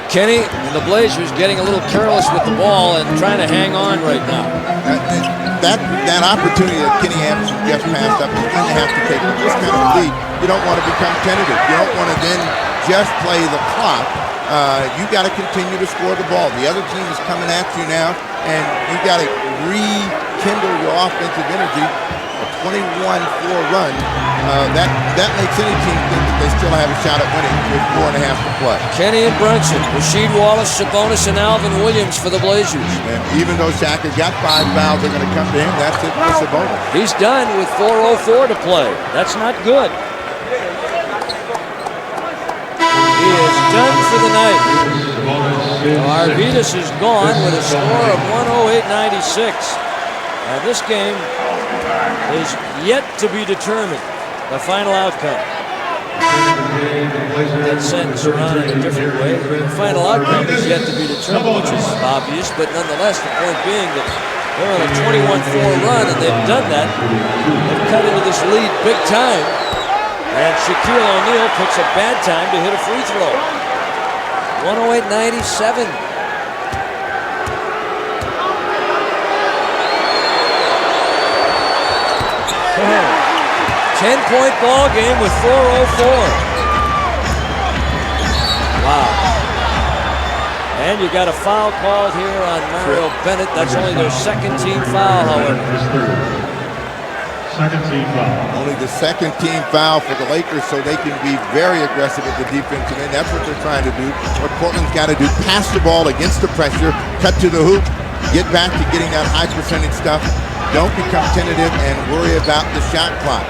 Kenny and the Blazers getting a little careless with the ball and trying to hang on right now. That opportunity that Kenny Anderson just passed up, he's going to have to take with this kind of lead. You don't want to become tentative. You don't want to then just play the clock. You got to continue to score the ball. The other team is coming at you now, and you got to rekindle your offensive energy. A 21-4 run, that makes any team think that they still have a shot at winning with 4.5 to play. Kenny and Brunson, Rasheed Wallace, Sabonis, and Alvin Williams for the Blazers. And even though Shaq has got 5 fouls, they're going to come to him. That's it for Sabonis. He's done with 4:04 to play. That's not good. He is done for the night. Arvydas is gone with a score of 108-96. Now this game is yet to be determined, the final outcome. That sentence around in a different way. The final outcome is yet to be determined, which is obvious, but nonetheless, the point being that they're on a 21-4 run, and they've done that. They've cut into this lead big time, and Shaquille O'Neal picks a bad time to hit a free throw. 108-97. 10-point ball game with 4:04. Wow. And you got a foul called here on Mario Bennett. That's only their second team foul, however. Second team foul. Only the second team foul for the Lakers, so they can be very aggressive at the defensive end. That's what they're trying to do. What Portland's got to do, pass the ball against the pressure, cut to the hoop, get back to getting that high percentage stuff. Don't become tentative and worry about the shot clock.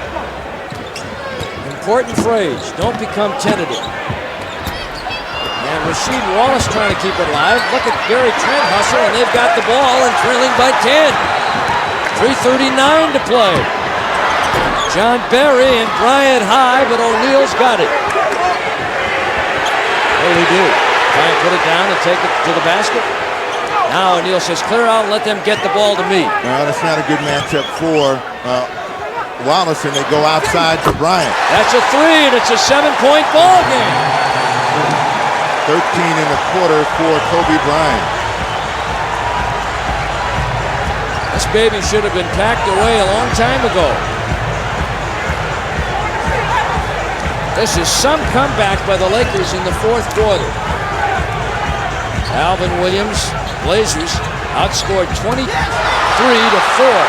Important phrase, don't become tentative. And Rasheed Wallace trying to keep it alive. Look at Gary Trent hustle, and they've got the ball and trailing by 10. 3:39 to play. John Barry and Bryant high, but O'Neal's got it. What do we do? Try and put it down and take it to the basket? Now O'Neal says, clear out and let them get the ball to me. Well, that's not a good matchup for Wallace, and they go outside to Bryant. That's a 3, and it's a 7-point ball game. 13 in the quarter for Kobe Bryant. This baby should have been packed away a long time ago. This is some comeback by the Lakers in the fourth quarter. Alvin Williams, Blazers, outscored 23-4.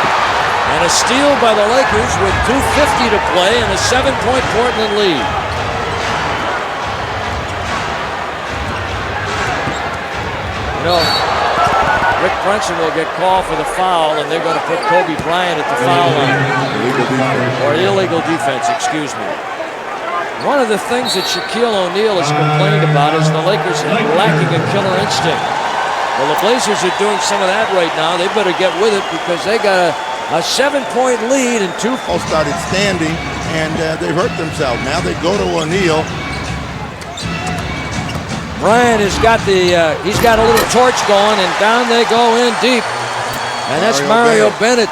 And a steal by the Lakers with 2:50 to play and a 7-point Portland lead. You know, Rick Brunson will get called for the foul, and they're going to put Kobe Bryant at the foul line. Or illegal defense, excuse me. One of the things that Shaquille O'Neal has complained about is the Lakers are lacking a killer instinct. Well, the Blazers are doing some of that right now. They better get with it because they got a 7-point lead and two. All started standing, and they've hurt themselves. Now they go to O'Neal. Bryant has got he's got a little torch going, and down they go in deep. And that's Mario Bennett.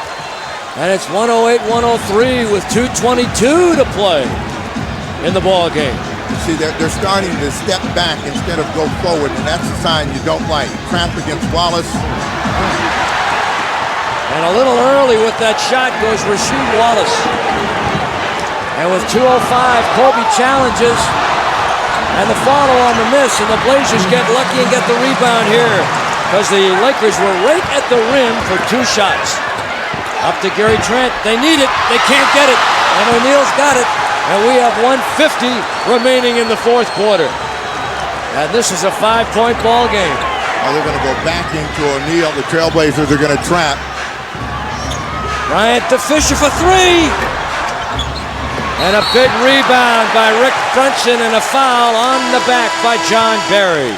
And it's 108-103 with 2:22 to play in the ball game. You see, they're starting to step back instead of go forward, and that's a sign you don't like. Trap against Wallace. And a little early with that shot goes Rasheed Wallace. And with 2:05, Kobe challenges. And the follow on the miss, and the Blazers get lucky and get the rebound here because the Lakers were right at the rim for 2 shots. Up to Gary Trent. They need it. They can't get it. And O'Neal's got it. And we have 1:50 remaining in the fourth quarter. And this is a 5-point ball game. Oh, they're going to go back into O'Neal. The Trailblazers are going to trap. Bryant to Fisher for 3. And a big rebound by Rick Brunson and a foul on the back by John Barry.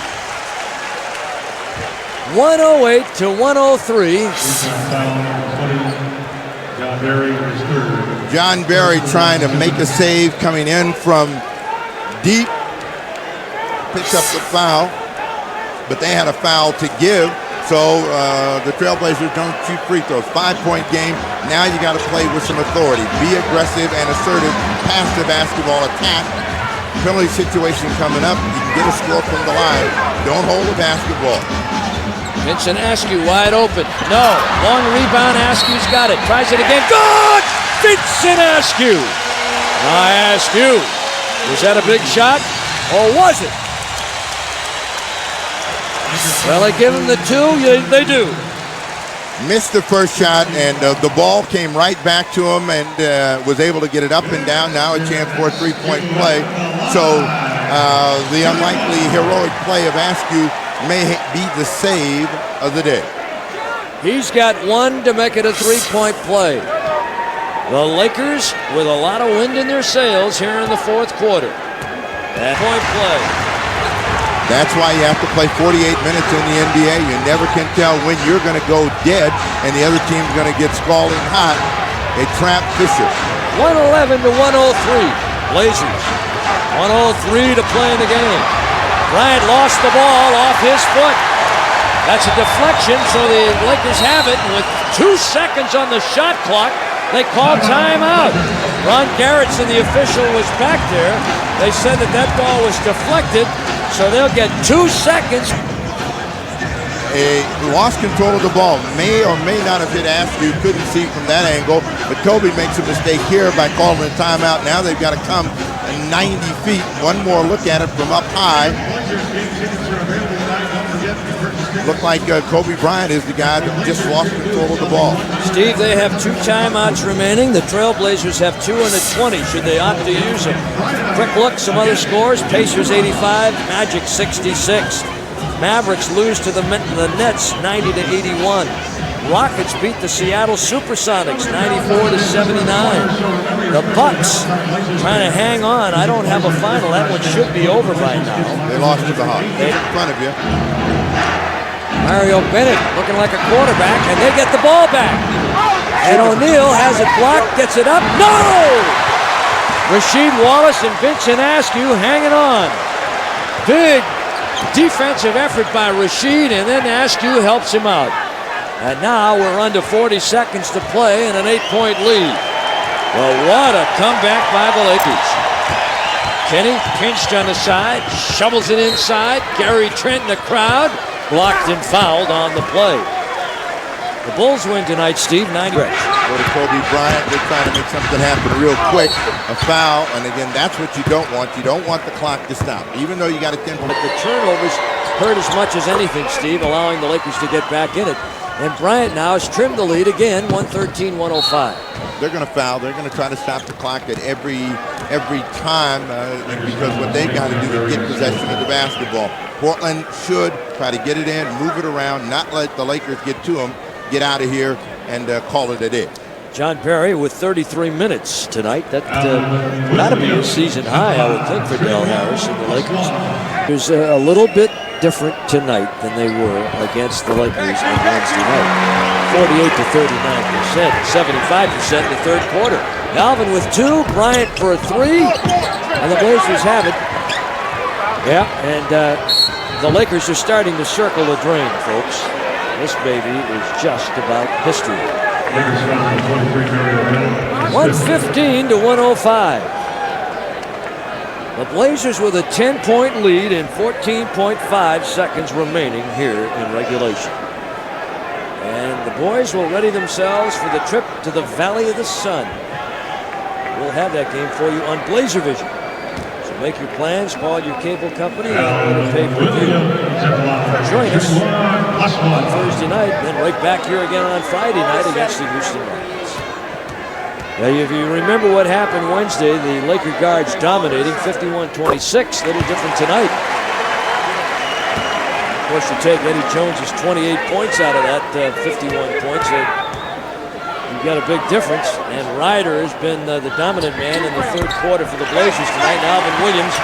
108-103. John Barry is third. John Barry trying to make a save coming in from deep. Picks up the foul, but they had a foul to give. So the Trailblazers don't shoot free throws. 5-point game. Now you got to play with some authority. Be aggressive and assertive. Pass the basketball, attack. Penalty situation coming up. You can get a score from the line. Don't hold the basketball. Vincent Askew wide open. No. Long rebound. Askew's got it. Tries it again. Good! Vincent Askew. Now Askew. Was that a big shot? Or was it? Well, they give him the two. They do. Missed the first shot, and the ball came right back to him and was able to get it up and down. Now a chance for a three-point play. So the unlikely heroic play of Askew may be the save of the day. He's got one to make it a three-point play. The Lakers with a lot of wind in their sails here in the fourth quarter. That point play. That's why you have to play 48 minutes in the NBA. You never can tell when you're going to go dead and the other team's going to get scalding hot. They trap Fisher. 111 to 103. Blazers. 103 to play in the game. Bryant lost the ball off his foot. That's a deflection, so the Lakers have it. And with 2 seconds on the shot clock, they call timeout. Ron Garrettson, the official, was back there. They said that ball was deflected, so they'll get 2 seconds. Lost control of the ball. May or may not have hit Askew. Couldn't see from that angle. But Kobe makes a mistake here by calling a timeout. Now they've got to come 90 feet. One more look at it from up high. Looked like Kobe Bryant is the guy that just lost control of the ball. Steve, they have 2 timeouts remaining. The Trailblazers have 2 and a 20 should they opt to use them. Quick look, some other scores. Pacers 85, Magic 66. Mavericks lose to the Nets 90 to 81. Rockets beat the Seattle Supersonics 94 to 79. The Bucks trying to hang on. I don't have a final. That one should be over by now. They lost to the Hawks. In front of you. Mario Bennett looking like a quarterback, and they get the ball back. And O'Neal has it blocked, gets it up. No! Rasheed Wallace and Vincent Askew hanging on. Big defensive effort by Rasheed, and then Askew helps him out. And now we're under 40 seconds to play and an 8-point lead. Well, what a comeback by the Lakers. Kenny pinched on the side, shovels it inside. Gary Trent in the crowd. Blocked and fouled on the play. The Bulls win tonight, Steve, 9 Go to Kobe Bryant. They're trying to make something happen real quick. A foul, and again, that's what you don't want. You don't want the clock to stop, even though you got a 10-point. But the turnovers hurt as much as anything, Steve, allowing the Lakers to get back in it. And Bryant now has trimmed the lead again, 113-105. They're going to foul. They're going to try to stop the clock at every time because what they've got to do is get possession of the basketball. Portland should try to get it in, move it around, not let the Lakers get to them, get out of here, and call it a day. John Perry with 33 minutes tonight. That got to be a season high, I would think, for Del Harris and the Lakers. There's a little bit different tonight than they were against the Lakers on Wednesday night. 48 to 39%, 75% in the third quarter. Alvin with 2, Bryant for a 3, and the Blazers have it. Yeah, and the Lakers are starting to circle the drain, folks. This baby is just about history. 115 to 105. The Blazers with a 10-point lead and 14.5 seconds remaining here in regulation. And the boys will ready themselves for the trip to the Valley of the Sun. We'll have that game for you on Blazer Vision. So make your plans, call your cable company, and order pay-per-view. Join us on Thursday night, then right back here again on Friday night against the Houston Rockets. Now, if you remember what happened Wednesday, the Laker guards dominating 51-26. Little different tonight. Of course, you take Eddie Jones's 28 points out of that 51 points. You've got a big difference. And Ryder has been the dominant man in the third quarter for the Blazers tonight. And Alvin Williams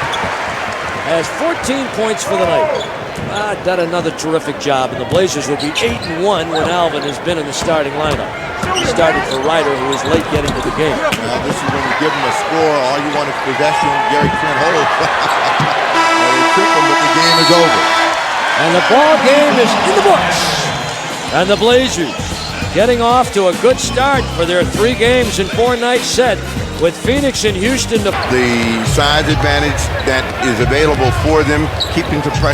has 14 points for the night. Done another terrific job. And the Blazers will be 8-1 when Alvin has been in the starting lineup. He started for Ryder, who was late getting to the game. Now, this is when you give him a score. All you want is possession. Gary Trent holds. They trick him, but the game is over. And the ball game is in the books. And the Blazers getting off to a good start for their 3 games and 4-night set with Phoenix and Houston. The size advantage that is available for them, keeping the pressure.